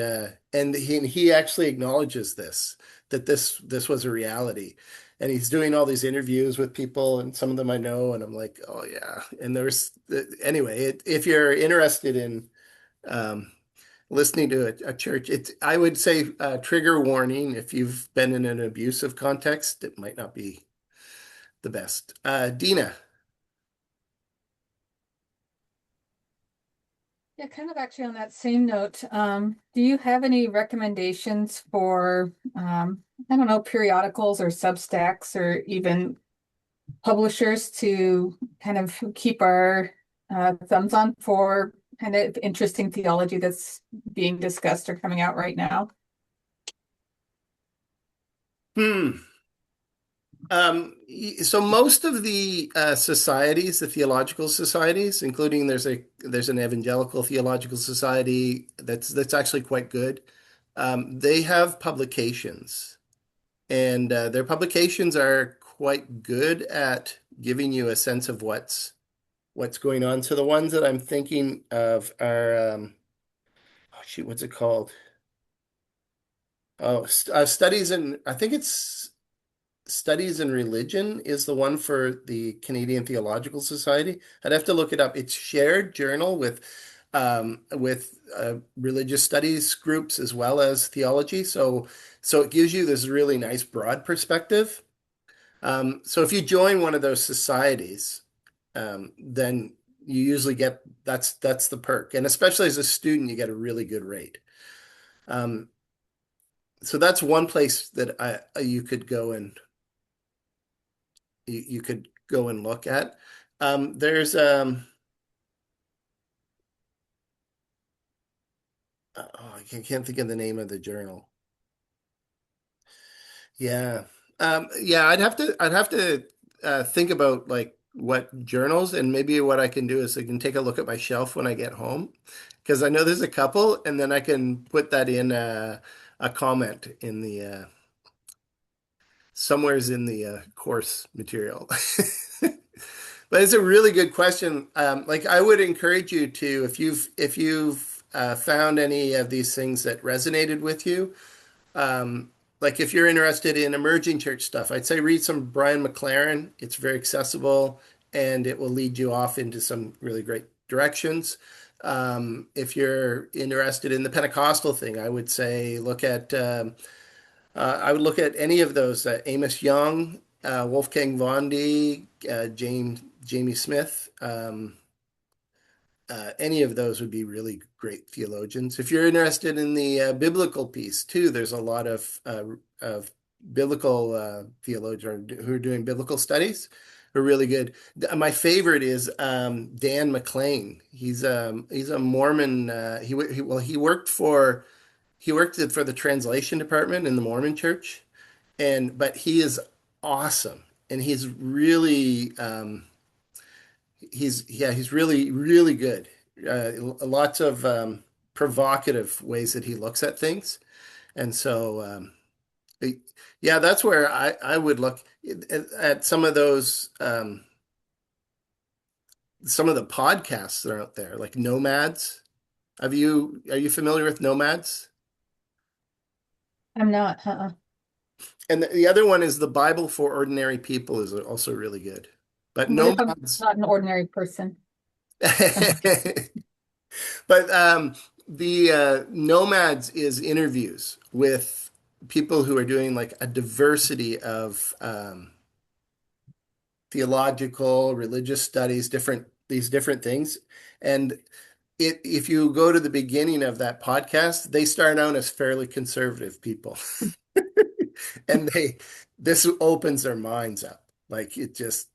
he actually acknowledges that this was a reality, and he's doing all these interviews with people, and some of them I know, and I'm like, oh yeah. And there's anyway, if you're interested in um, listening to a church, I would say trigger warning if you've been in an abusive context, it might not be the best. Dina. Yeah, kind of actually on that same note, do you have any recommendations for, I don't know, periodicals or Substacks or even publishers to kind of keep our thumbs on for kind of interesting theology that's being discussed or coming out right now? Hmm. So most of the societies, the theological societies, including there's an evangelical theological society that's actually quite good. They have publications, and their publications are quite good at giving you a sense of what's going on. So the ones that I'm thinking of are oh shoot, what's it called? Oh, studies in I think it's Studies in Religion is the one for the Canadian Theological Society. I'd have to look it up. It's shared journal with religious studies groups as well as theology. So it gives you this really nice broad perspective. So if you join one of those societies, then you usually get that's the perk, and especially as a student, you get a really good rate. Um, so that's one place that you could go and you could go and look at. There's oh, I can't think of the name of the journal. Yeah. Yeah, I'd have to think about like what journals, and maybe what I can do is I can take a look at my shelf when I get home, because I know there's a couple, and then I can put that in a comment in the somewheres in the course material. But it's a really good question. Like I would encourage you to, if you've found any of these things that resonated with you, like if you're interested in emerging church stuff, I'd say read some Brian McLaren. It's very accessible and it will lead you off into some really great directions. If you're interested in the Pentecostal thing, I would say I would look at any of those, Amos Young, Wolfgang Vondi, Jamie Smith. Any of those would be really great theologians. If you're interested in the biblical piece too, there's a lot of biblical theologians who are doing biblical studies who are really good. My favorite is Dan McLean. He's a Mormon. He worked for the translation department in the Mormon Church, but he is awesome, and he's really really good. Lots of provocative ways that he looks at things, and so yeah, that's where I would look at some of the podcasts that are out there, like Nomads. Are you familiar with Nomads? I'm not, uh-uh. And the other one is The Bible for Ordinary People is also really good. But What if I'm Nomads, not an ordinary person? but the Nomads is interviews with people who are doing like a diversity of theological, religious studies, these different things. And if you go to the beginning of that podcast, they start out as fairly conservative people. And this opens their minds up. Like it just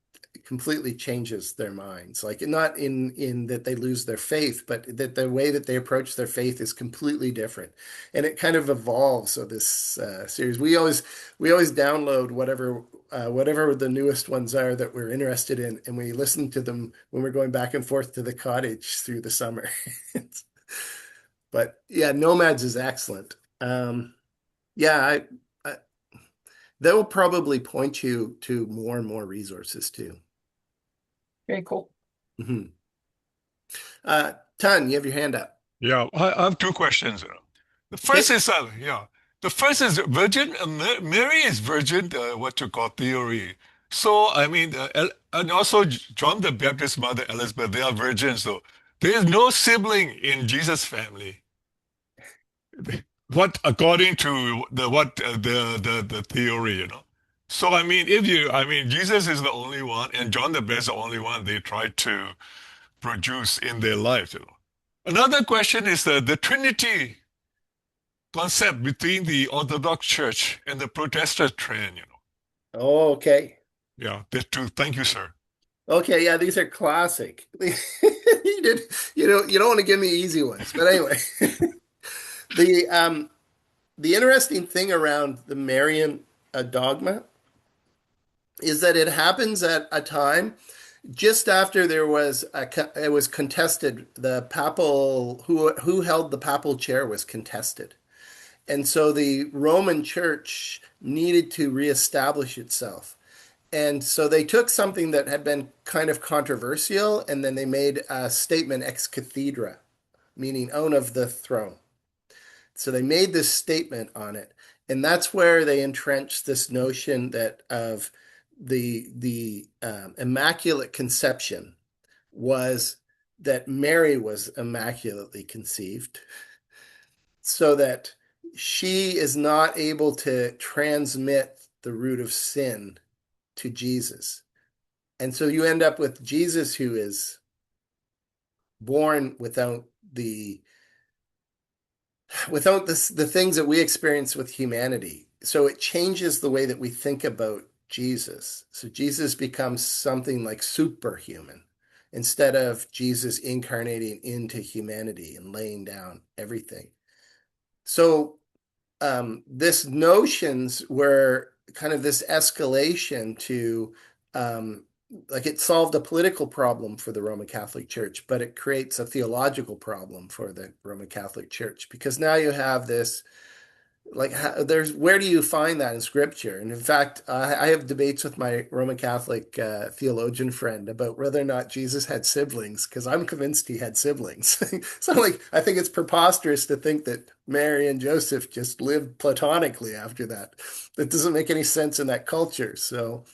completely changes their minds. Like not in that they lose their faith, but that the way that they approach their faith is completely different. And it kind of evolves. So this series, we always download whatever the newest ones are that we're interested in, and we listen to them when we're going back and forth to the cottage through the summer. But yeah, Nomads is excellent. Yeah, I that will probably point you to more and more resources too. Very cool. Hmm. Tan, you have your hand up. Yeah, I have two questions. The first is, virgin. Mary is virgin. What you call theory. So I mean, and also John the Baptist's mother Elizabeth, they are virgins. So there is no sibling in Jesus' family. What according to the theory, So I mean, Jesus is the only one, and John the Baptist is the only one they tried to produce in their life. Another question is the Trinity concept between the Orthodox Church. And the Protestant trend. Oh, okay. Yeah, the two. Thank you, sir. Okay, yeah, these are classic. You don't want to give me easy ones, but anyway. The interesting thing around the Marian dogma is that it happens at a time just after it was contested. The papal who held the papal chair was contested, and so the Roman Church needed to reestablish itself. And so they took something that had been kind of controversial, and then they made a statement ex cathedra, meaning out of the throne. So they made this statement on it. And that's where they entrench this notion that of the Immaculate Conception was that Mary was immaculately conceived, so that she is not able to transmit the root of sin to Jesus. And so you end up with Jesus who is born without the things that we experience with humanity. So it changes the way that we think about Jesus. So Jesus becomes something like superhuman instead of Jesus incarnating into humanity and laying down everything. So this notions were kind of this escalation to like it solved a political problem for the Roman Catholic Church, but it creates a theological problem for the Roman Catholic Church, because now you have this, like, where do you find that in Scripture? And in fact, I have debates with my Roman Catholic theologian friend about whether or not Jesus had siblings, because I'm convinced he had siblings. So, like, I think it's preposterous to think that Mary and Joseph just lived platonically after that. That doesn't make any sense in that culture. So,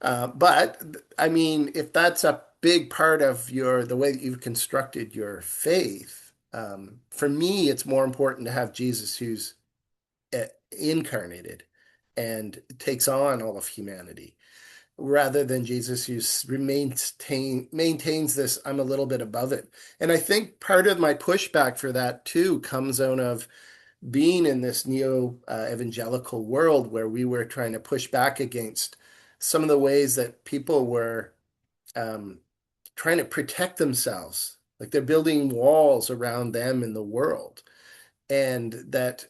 but I mean, if that's a big part of the way that you've constructed your faith, for me, it's more important to have Jesus who's incarnated and takes on all of humanity, rather than Jesus who maintains this, I'm a little bit above it. And I think part of my pushback for that too comes out of being in this neo-evangelical world where we were trying to push back against some of the ways that people were trying to protect themselves, like they're building walls around them in the world, and that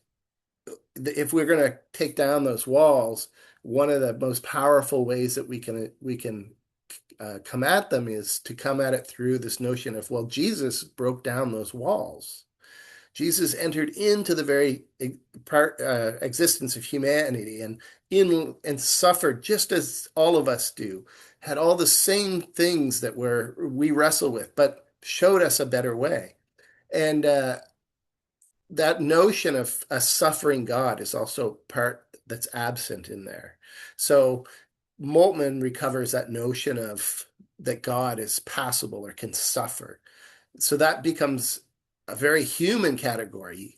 if we're going to take down those walls, one of the most powerful ways that we can come at them is to come at it through this notion of, well, Jesus broke down those walls. Jesus entered into the very existence of humanity and suffered just as all of us do, had all the same things that we wrestle with, but showed us a better way. And that notion of a suffering God is also part that's absent in there. So Moltmann recovers that notion of that God is passible or can suffer. So that becomes a very human category.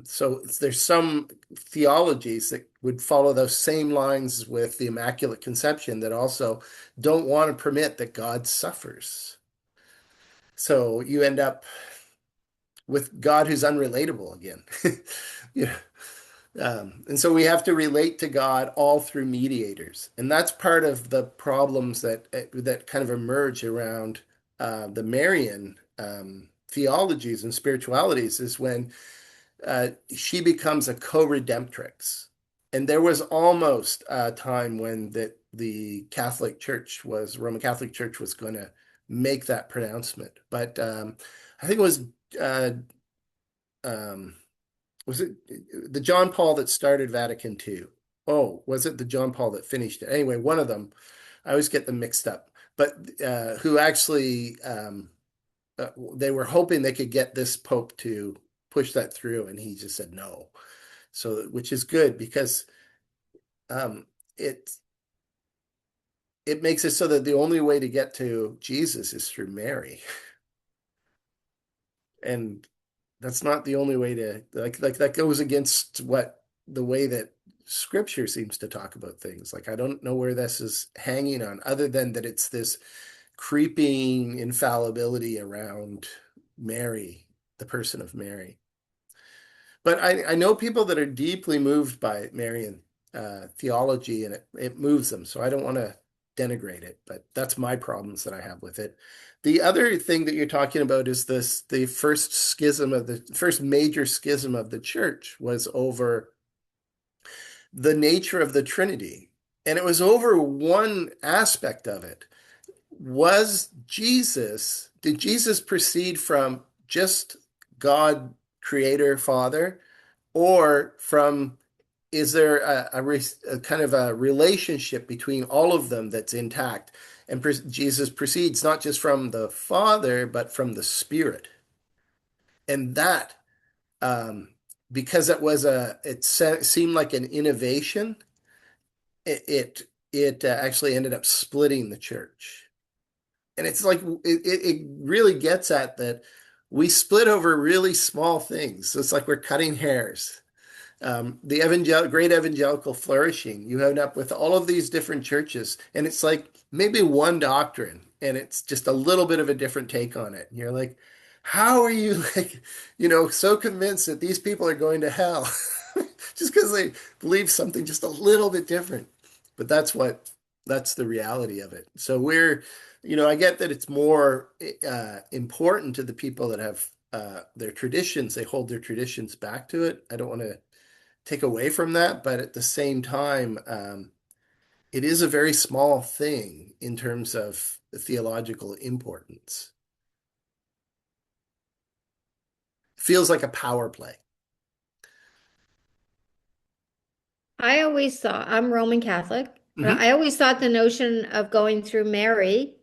So there's some theologies that would follow those same lines with the Immaculate Conception that also don't want to permit that God suffers. So you end up with God who's unrelatable again. Yeah. And so we have to relate to God all through mediators. And that's part of the problems that kind of emerge around the Marian theologies and spiritualities, is when she becomes a co-redemptrix. And there was almost a time when the Roman Catholic Church was going to make that pronouncement. But I think it was it the John Paul that started Vatican II? Oh, was it the John Paul that finished it? Anyway, one of them, I always get them mixed up, but who actually, they were hoping they could get this Pope to push that through, and he just said no. So, which is good, because it makes it so that the only way to get to Jesus is through Mary. And that's not the only way to, like that goes against the way that Scripture seems to talk about things. Like, I don't know where this is hanging on, other than that it's this creeping infallibility around Mary, the person of Mary. But I know people that are deeply moved by Marian theology, and it moves them. So I don't want to denigrate it, but that's my problems that I have with it. The other thing that you're talking about is the first major schism of the church was over the nature of the Trinity. And it was over one aspect of it. Did Jesus proceed from just God, Creator, Father, or is there a kind of a relationship between all of them that's intact? And Jesus proceeds not just from the Father, but from the Spirit. And that because seemed like an innovation, it actually ended up splitting the church. And it's like it really gets at that we split over really small things. So it's like we're cutting hairs. The great evangelical flourishing, you end up with all of these different churches, and it's like maybe one doctrine, and it's just a little bit of a different take on it. And you're like, how are you like, so convinced that these people are going to hell just because they believe something just a little bit different? But that's the reality of it. So I get that it's more important to the people that have their traditions. They hold their traditions back to it. I don't want to take away from that, but at the same time, it is a very small thing in terms of the theological importance. Feels like a power play. I always thought, I'm Roman Catholic, but Hmm. I always thought the notion of going through Mary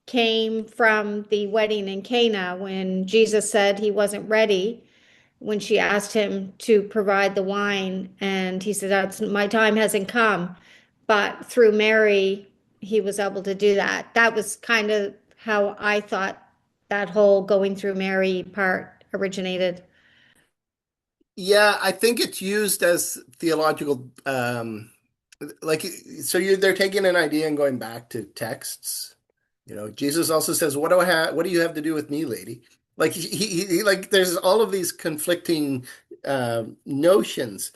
came from the wedding in Cana when Jesus said he wasn't ready when she asked him to provide the wine, and he said, "That's my time hasn't come." But through Mary, he was able to do that. That was kind of how I thought that whole going through Mary part originated. Yeah, I think it's used as theological, like they're taking an idea and going back to texts. Jesus also says, "What do I have? What do you have to do with me, lady?" Like like there's all of these conflicting notions,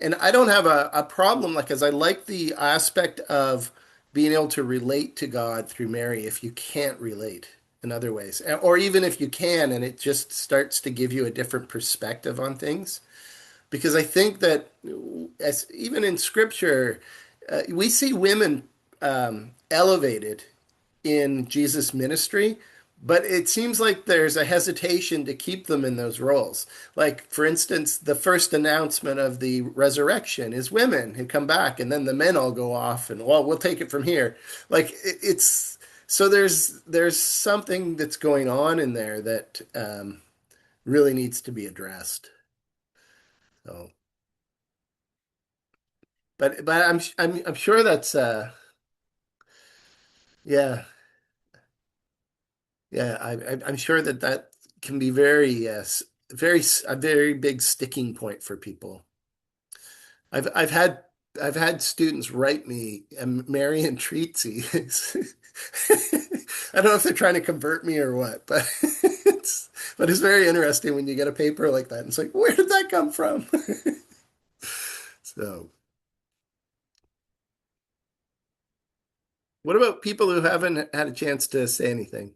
and I don't have a problem like as I like the aspect of being able to relate to God through Mary if you can't relate in other ways, or even if you can, and it just starts to give you a different perspective on things. Because I think that as even in Scripture, we see women elevated in Jesus' ministry, but it seems like there's a hesitation to keep them in those roles. Like, for instance, the first announcement of the resurrection is women who come back, and then the men all go off, and well, we'll take it from here. Like, it's so there's something that's going on in there that really needs to be addressed. So, but I'm sure that's yeah. Yeah, I'm sure that can be very yes, a very big sticking point for people. I've had students write me Marian treatises. I don't know if they're trying to convert me or what, but it's very interesting when you get a paper like that. And it's like, where did that come from? So, what about people who haven't had a chance to say anything?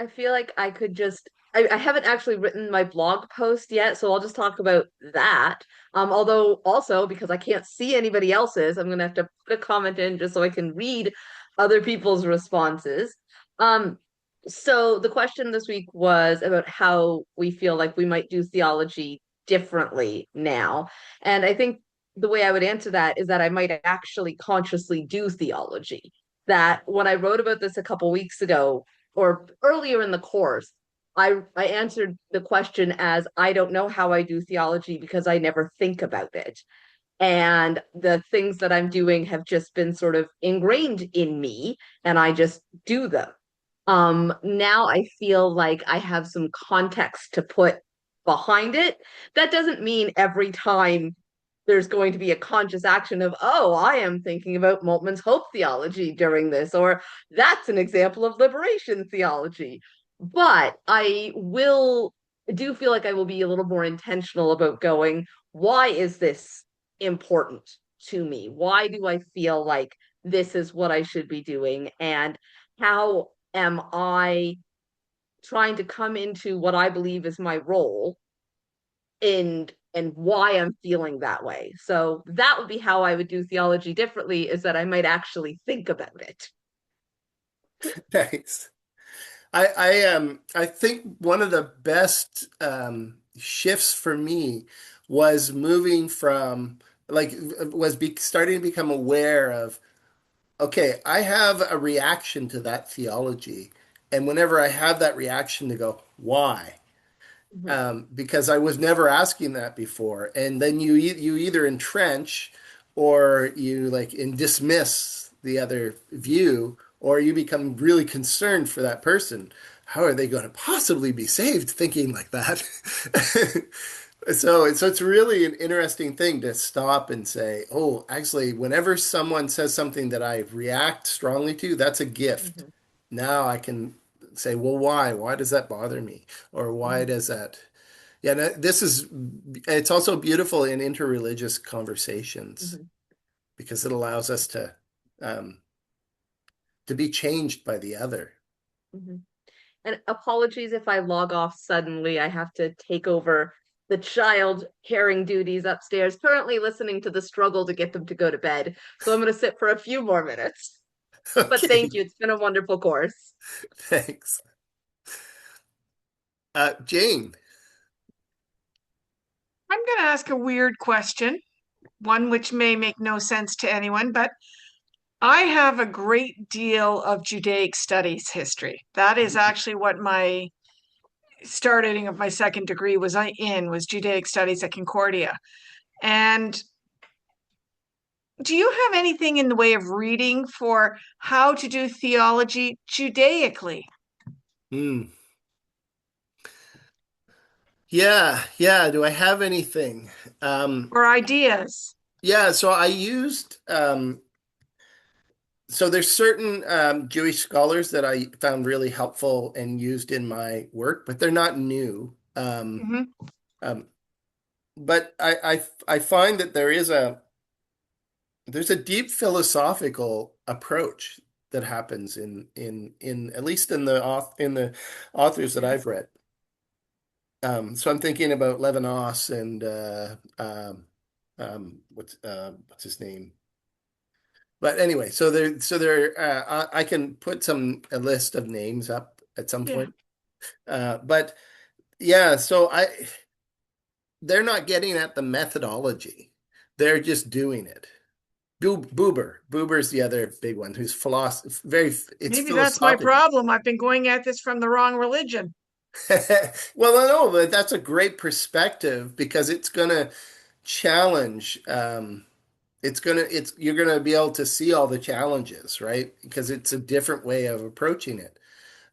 I feel like I could just I haven't actually written my blog post yet, so I'll just talk about that. Although also because I can't see anybody else's, I'm gonna have to put a comment in just so I can read other people's responses. Um, so the question this week was about how we feel like we might do theology differently now. And I think the way I would answer that is that I might actually consciously do theology. That when I wrote about this a couple weeks ago, or earlier in the course, I answered the question as I don't know how I do theology because I never think about it. And the things that I'm doing have just been sort of ingrained in me and I just do them. Now I feel like I have some context to put behind it. That doesn't mean every time there's going to be a conscious action of, oh, I am thinking about Moltmann's hope theology during this, or that's an example of liberation theology. But I will do feel like I will be a little more intentional about going, why is this important to me? Why do I feel like this is what I should be doing? And how am I trying to come into what I believe is my role and why I'm feeling that way. So that would be how I would do theology differently, is that I might actually think about it. Thanks. I think one of the best shifts for me was moving from starting to become aware of, okay, I have a reaction to that theology, And whenever I have that reaction to go, why? Mhm. Because I was never asking that before. And then you either entrench or you like and dismiss the other view, or you become really concerned for that person. How are they going to possibly be saved thinking like that? So it's really an interesting thing to stop and say, oh, actually, whenever someone says something that I react strongly to, that's a gift. Mhm. Now I can say, well, why? Why does that bother me? Or why Mhm. does that? Yeah, no, it's also beautiful in interreligious conversations Mhm. because it allows us um, to be changed by the other. Mhm. And apologies if I log off suddenly. I have to take over the child caring duties upstairs, currently listening to the struggle to get them to go to bed. So I'm going to sit for a few more minutes. But Okay, thank you. It's been a wonderful course. thanks. Jane. I'm going to ask a weird question, one which may make no sense to anyone, but I have a great deal of Judaic studies history. That is actually what my starting of my second degree was Judaic studies at Concordia. And do you have anything in the way of reading for how to do theology Judaically Hmm. Yeah, yeah. Do I have anything? or ideas? Yeah, so I used so there's certain Jewish scholars that I found really helpful and used in my work, but they're not new. Hmm. Um, but I find that there's a deep philosophical approach that happens in at least in the authors that I've read. So I'm thinking about Levinas and what's his name? But anyway, I can put a list of names up at some Yeah. point. But yeah, they're not getting at the methodology. They're just doing it. Buber's the other big one who's it's Maybe that's my philosophical. problem. I've been going at this from the wrong religion. Well, no, but that's a great perspective because it's going to challenge. You're gonna be able to see all the challenges, right? Because it's a different way of approaching it.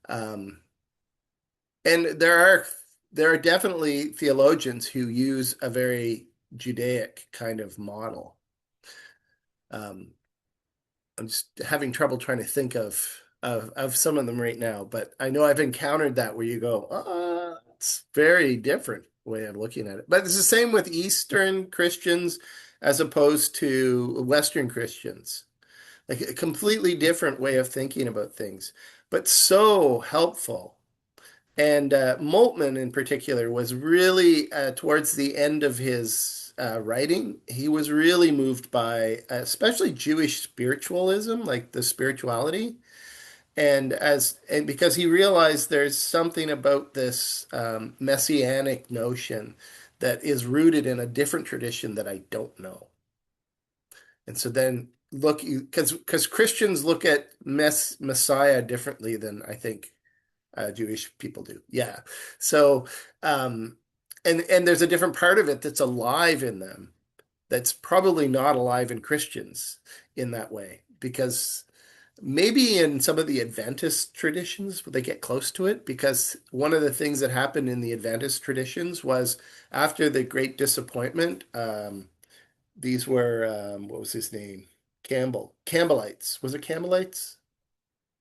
Um, and there are definitely theologians who use a very Judaic kind of model. Um, I'm just having trouble trying to think of some of them right now, but I know I've encountered that where you go, it's very different way of looking at it. But it's the same with Eastern Christians as opposed to Western Christians. Like a completely different way of thinking about things, but so helpful. And Moltmann in particular was really towards the end of his writing, he was really moved by especially Jewish spiritualism, like the spirituality. And because he realized there's something about this messianic notion that is rooted in a different tradition that I don't know. And so then because Christians look at Messiah differently than I think Jewish people do. Yeah. So um, and there's a different part of it that's alive in them that's probably not alive in Christians in that way because maybe in some of the Adventist traditions they get close to it because one of the things that happened in the Adventist traditions was after the Great Disappointment. These were what was his name? Campbellites. Was it Campbellites?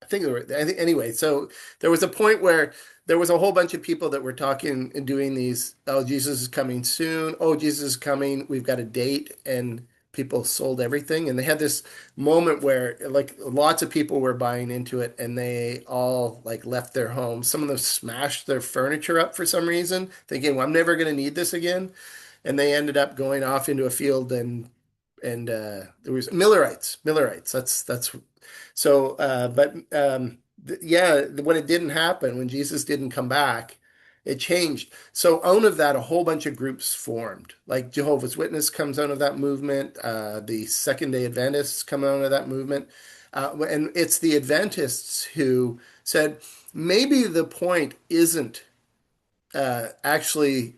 I think they were. I think anyway. So there was a point where there was a whole bunch of people that were talking and doing these. Oh, Jesus is coming soon. Oh, Jesus is coming. We've got a date, and people sold everything. And they had this moment where like lots of people were buying into it, and they all like left their homes. Some of them smashed their furniture up for some reason, thinking, "Well, I'm never going to need this again." And they ended up going off into a field and there was Millerites. That's so. Yeah, when it didn't happen, when Jesus didn't come back, it changed. So out of that, a whole bunch of groups formed. Like Jehovah's Witness comes out of that movement. The Second Day Adventists come out of that movement, and it's the Adventists who said, maybe the point isn't actually,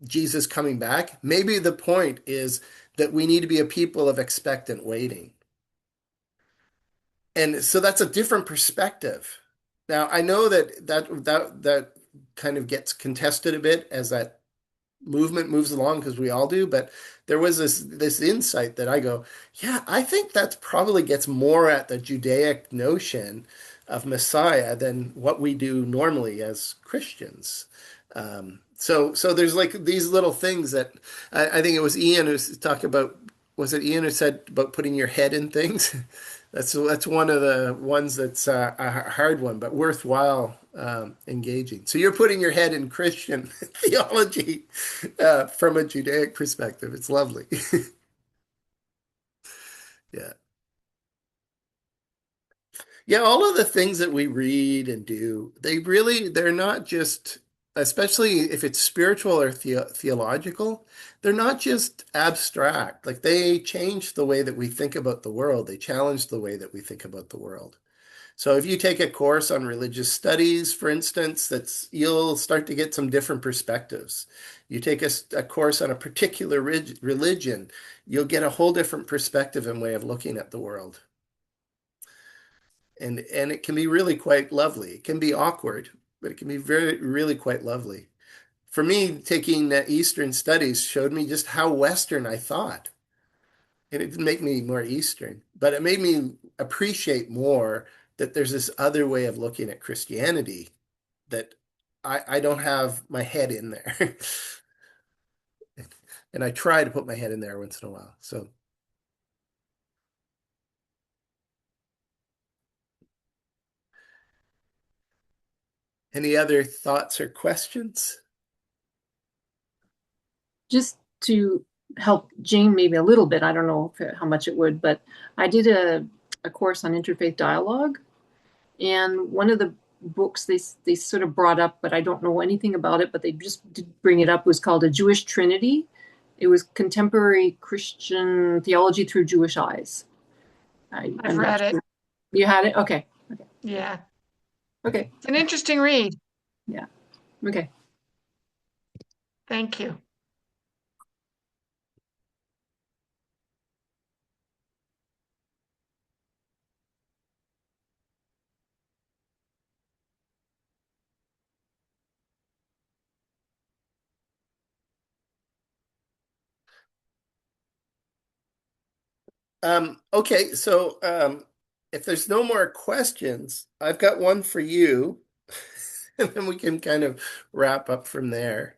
Jesus coming back. Maybe the point is that we need to be a people of expectant waiting. And so that's a different perspective. Now, I know that kind of gets contested a bit as that movement moves along because we all do, but there was this insight that I go, yeah, I think that probably gets more at the Judaic notion of Messiah than what we do normally as Christians. So there's like these little things that I think it was Ian who's talking about. Was it Ian who said about putting your head in things? That's one of the ones that's a hard one, but worthwhile engaging. So you're putting your head in Christian theology from a Judaic perspective. It's lovely. Yeah. Yeah, all of the things that we read and do, they're not just, especially if it's spiritual or theological, they're not just abstract. Like they change the way that we think about the world. They challenge the way that we think about the world. So if you take a course on religious studies, for instance, you'll start to get some different perspectives. You take a course on a particular religion, you'll get a whole different perspective and way of looking at the world. And it can be really quite lovely. It can be awkward, but it can be really quite lovely. For me, taking Eastern studies showed me just how Western I thought. And it didn't make me more Eastern, but it made me appreciate more that there's this other way of looking at Christianity that I don't have my head in there. And I try to put my head in there once in a while. So any other thoughts or questions? Just to help Jane maybe a little bit, I don't know how much it would, but I did a course on interfaith dialogue, and one of the books they sort of brought up, but I don't know anything about it, but they just did bring it up, was called A Jewish Trinity. It was contemporary Christian theology through Jewish eyes. I've read it. You had it? Okay. Yeah. Okay. It's an interesting read. Yeah. Okay. Thank you. Okay, so if there's no more questions, I've got one for you, and then we can kind of wrap up from there.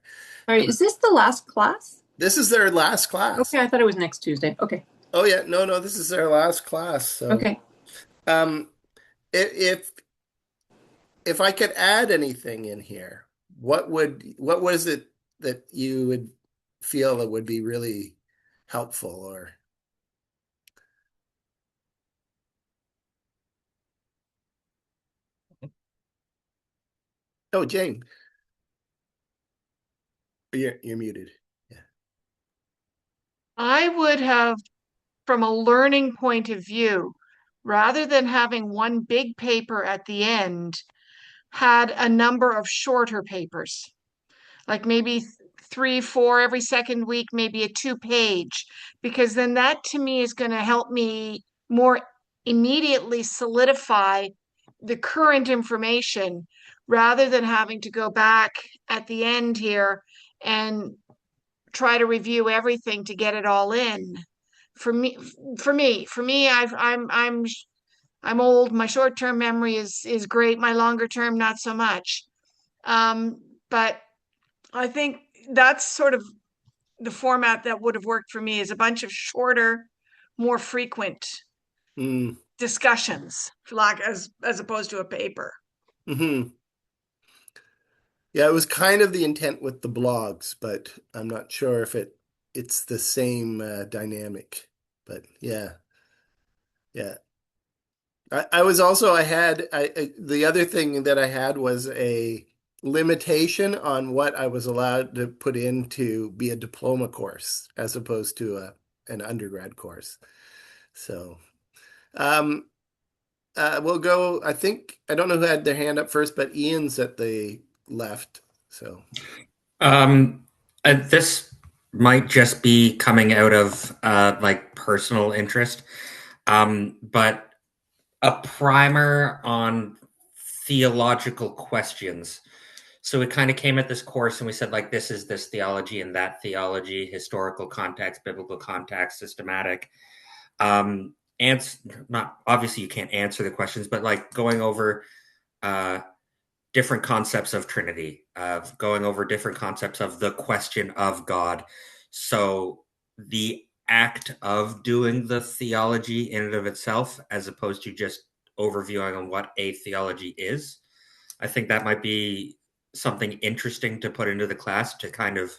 All right. Is this the last class? This is their last class. Okay, I thought it was next Tuesday. Okay. Oh yeah, no, this is their last class. So Okay. um, if I could add anything in here, what was it that you would feel that would be really helpful or? Oh, Jane, you're muted. Yeah. I would have, from a learning point of view, rather than having one big paper at the end, had a number of shorter papers, like maybe 3, 4 every second week, maybe a 2-page, because then that to me is going to help me more immediately solidify the current information rather than having to go back at the end here and try to review everything to get it all in. For me, I'm old. My short-term memory is great. My longer-term, not so much. But I think that's sort of the format that would have worked for me, is a bunch of shorter, more frequent Mm. discussions, like as opposed to a paper. Hmm. Yeah, it was kind of the intent with the blogs, but I'm not sure if it's the same dynamic. But yeah, yeah. I was also the other thing that I had was a limitation on what I was allowed to put in to be a diploma course as opposed to an undergrad course. So, um, we'll go. I think I don't know who had their hand up first, but Ian's at the left. So Um, this might just be coming out of like personal interest, but a primer on theological questions. So we kind of came at this course and we said, like, this is this theology and that theology, historical context, biblical context, systematic. Answer, not obviously you can't answer the questions, but like going over uh, different concepts of Trinity, of going over different concepts of the question of God. So the act of doing the theology in and of itself, as opposed to just overviewing on what a theology is, I think that might be something interesting to put into the class to kind of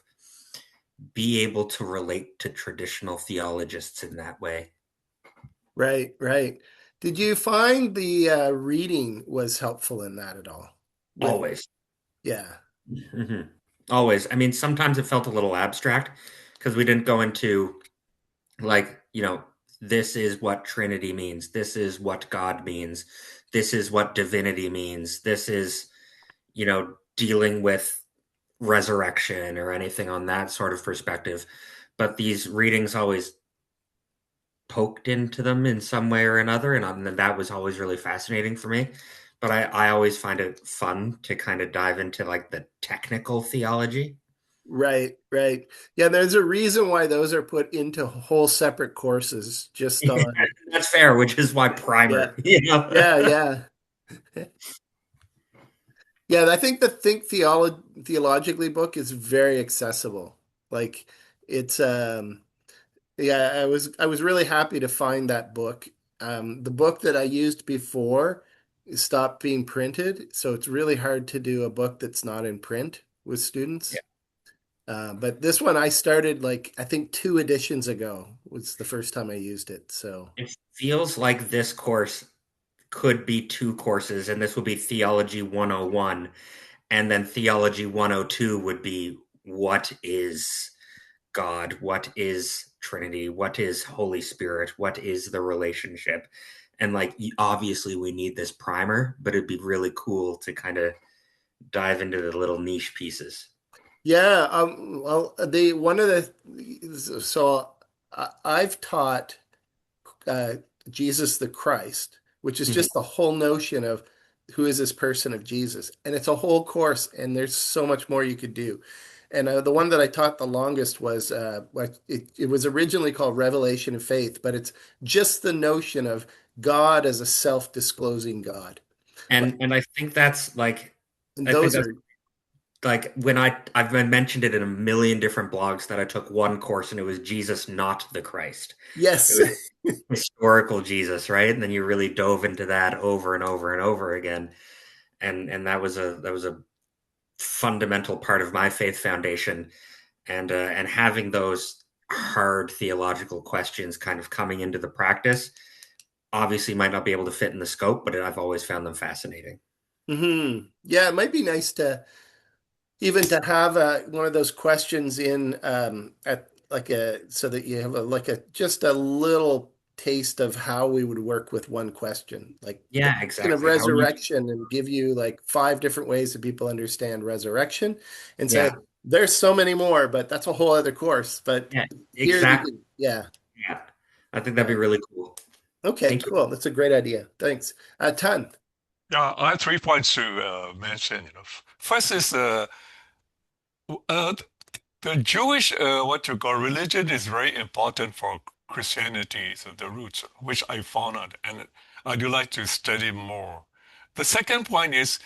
be able to relate to traditional theologists in that way. right, right. Did you find the reading was helpful in that at all? With Always. yeah, hmm Always. I mean, sometimes it felt a little abstract because we didn't go into like, this is what Trinity means. This is what God means. This is what divinity means. This is, dealing with resurrection or anything on that sort of perspective. But these readings always poked into them in some way or another. And that was always really fascinating for me. But I always find it fun to kind of dive into like the technical theology. right, right. Yeah, there's a reason why those are put into whole separate courses just Yeah, on that's fair, which is why yeah, primer, yeah, yeah. Yeah, I think the Theologically book is very accessible. Like it's yeah, I was really happy to find that book. The book that I used before stopped being printed, so it's really hard to do a book that's not in print with Yeah. students. But this one I started like I think two editions ago was the first time I used it. So It feels like this course could be two courses, and this would be Theology 101, and then Theology 102 would be what is God, what is Trinity, what is Holy Spirit, what is the relationship. And like obviously we need this primer, but it'd be really cool to kind of dive into the little niche pieces. yeah, well, the one of the so I've taught uh, Jesus the Christ, which is Mhm. just the whole notion of who is this person of Jesus. And it's a whole course, and there's so much more you could do. And the one that I taught the longest was it was originally called Revelation of Faith, but it's just the notion of God as a self-disclosing God. Like, And I think that's like and I think those that's are, like when I've been mentioned it in a million different blogs that I took one course and it was Jesus not the Christ. It yes. was historical Jesus, right? And then you really dove into that over and over and over again. And that was a fundamental part of my faith foundation. And having those hard theological questions kind of coming into the practice obviously might not be able to fit in the scope, but I've always found them fascinating. Yeah, it might be nice to even to have one of those questions in at like a so that you have like a just a little taste of how we would work with one question, like the Yeah, question of exactly. How you resurrection, and give you like five different ways that people understand resurrection, and say Yeah, there's so many more, but that's a whole other course. But yeah, here you exactly. can, yeah, Yeah. I think that'd be yeah. really cool. Okay, Thank you. cool. That's a great idea. Thanks. Ton. Yeah, I have 3 points to mention. First is uh, the Jewish what you call religion is very important for Christianity, so the roots, which I found out, and I do like to study more. The second point is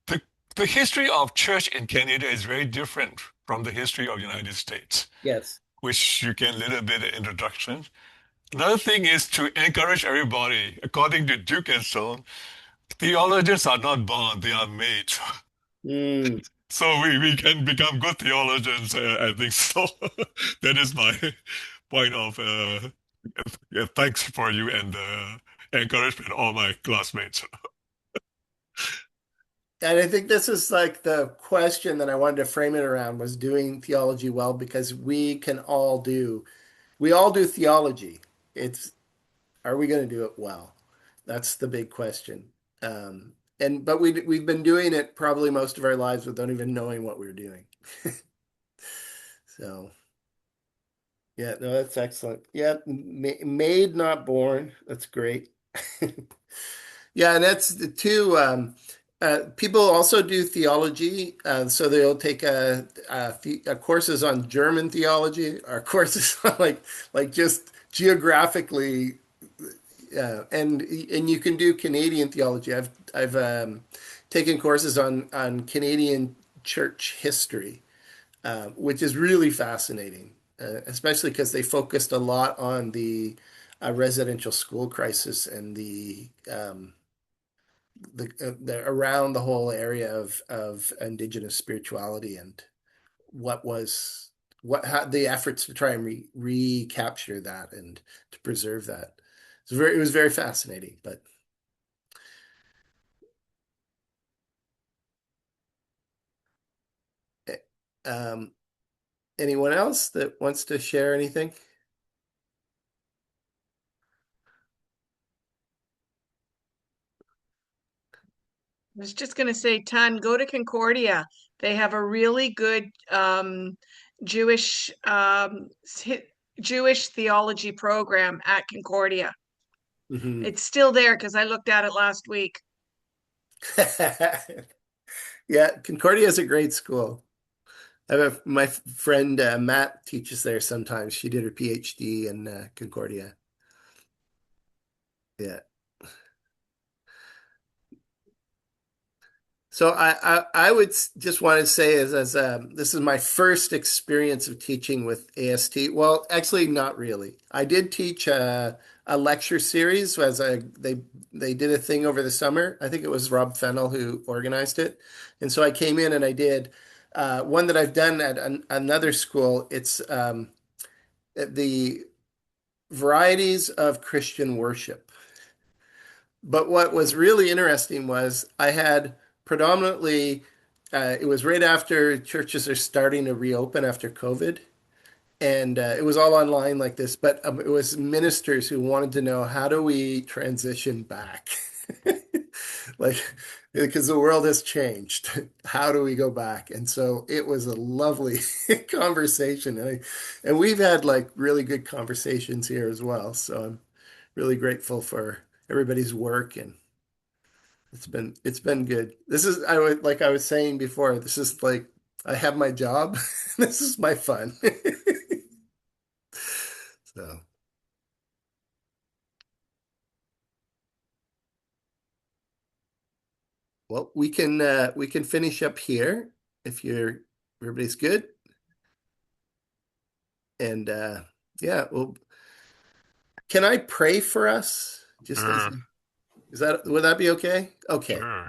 the the history of church in Canada is very different from the history of United States, Yes. which you can little bit of introduction. Another thing is to encourage everybody. According to Duke and Stone, theologians are not born, they are made. Mm. So we can become good theologians, I think so. That is my point of thanks for you and encouragement, all my classmates. And I think this is like the question that I wanted to frame it around was doing theology well, because we all do theology. It's, are we going to do it well? That's the big question. But we've been doing it probably most of our lives without even knowing what we're doing. So, yeah, no, that's excellent. Yeah, made, not born. That's great. Yeah, and that's the two. People also do theology, so they'll take courses on German theology or courses on like just geographically, and you can do Canadian theology. I've taken courses on Canadian church history, which is really fascinating, especially because they focused a lot on the residential school crisis and the around the whole area of Indigenous spirituality and how the efforts to try and recapture that and to preserve that. It was very fascinating. But um, anyone else that wants to share anything? I was just going to say, Tan, go to Concordia. They have a really good Jewish Jewish theology program at Concordia. Mhm. It's still there because I looked at it last week. Yeah, Concordia is a great school. My friend Matt teaches there sometimes. She did her PhD in Concordia. Yeah. So I would just want to say as this is my first experience of teaching with AST. Well, actually, not really. I did teach a lecture series they did a thing over the summer. I think it was Rob Fennell who organized it, and so I came in and I did one that I've done at another school. It's the varieties of Christian worship. But what was really interesting was I had predominantly, it was right after churches are starting to reopen after COVID. And it was all online like this, but it was ministers who wanted to know, how do we transition back? Like, because the world has changed. How do we go back? And so it was a lovely conversation. And we've had like really good conversations here as well. So I'm really grateful for everybody's work, and it's been good. This is like I was saying before, this is like I have my job. This is my fun. So well, we can finish up here if everybody's good. And yeah, well, can I pray for us? Sure. Would that be okay? Okay. Sure.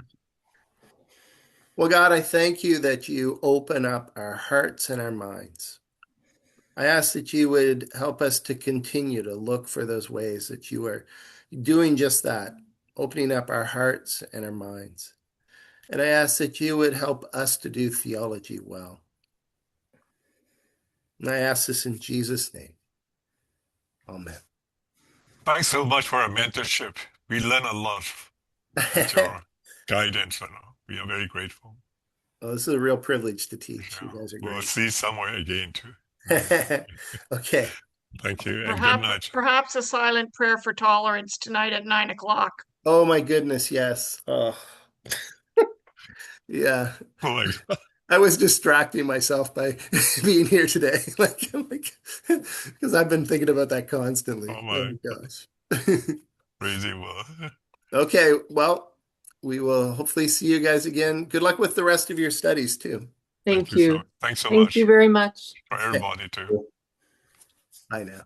Well, God, I thank you that you open up our hearts and our minds. I ask that you would help us to continue to look for those ways that you are doing just that, opening up our hearts and our minds. And I ask that you would help us to do theology well. And I ask this in Jesus' name. Amen. Thanks so much for our mentorship. We learn a lot with your guidance. We are very grateful. Well, this is a real privilege to teach. You Yeah. guys are We'll great. see you somewhere again too. Okay. Thank you and good night. Perhaps a silent prayer for tolerance tonight at 9:00. Oh my goodness, yes. Oh. Yeah. Oh my God. I was distracting myself by being here today. Like, because I've been thinking about that constantly. Oh my gosh. crazy world. Okay, well, we will hopefully see you guys again. Good luck with the rest of your studies too. Thank you. Thanks so Thank much you very much. for everybody too. Bye now.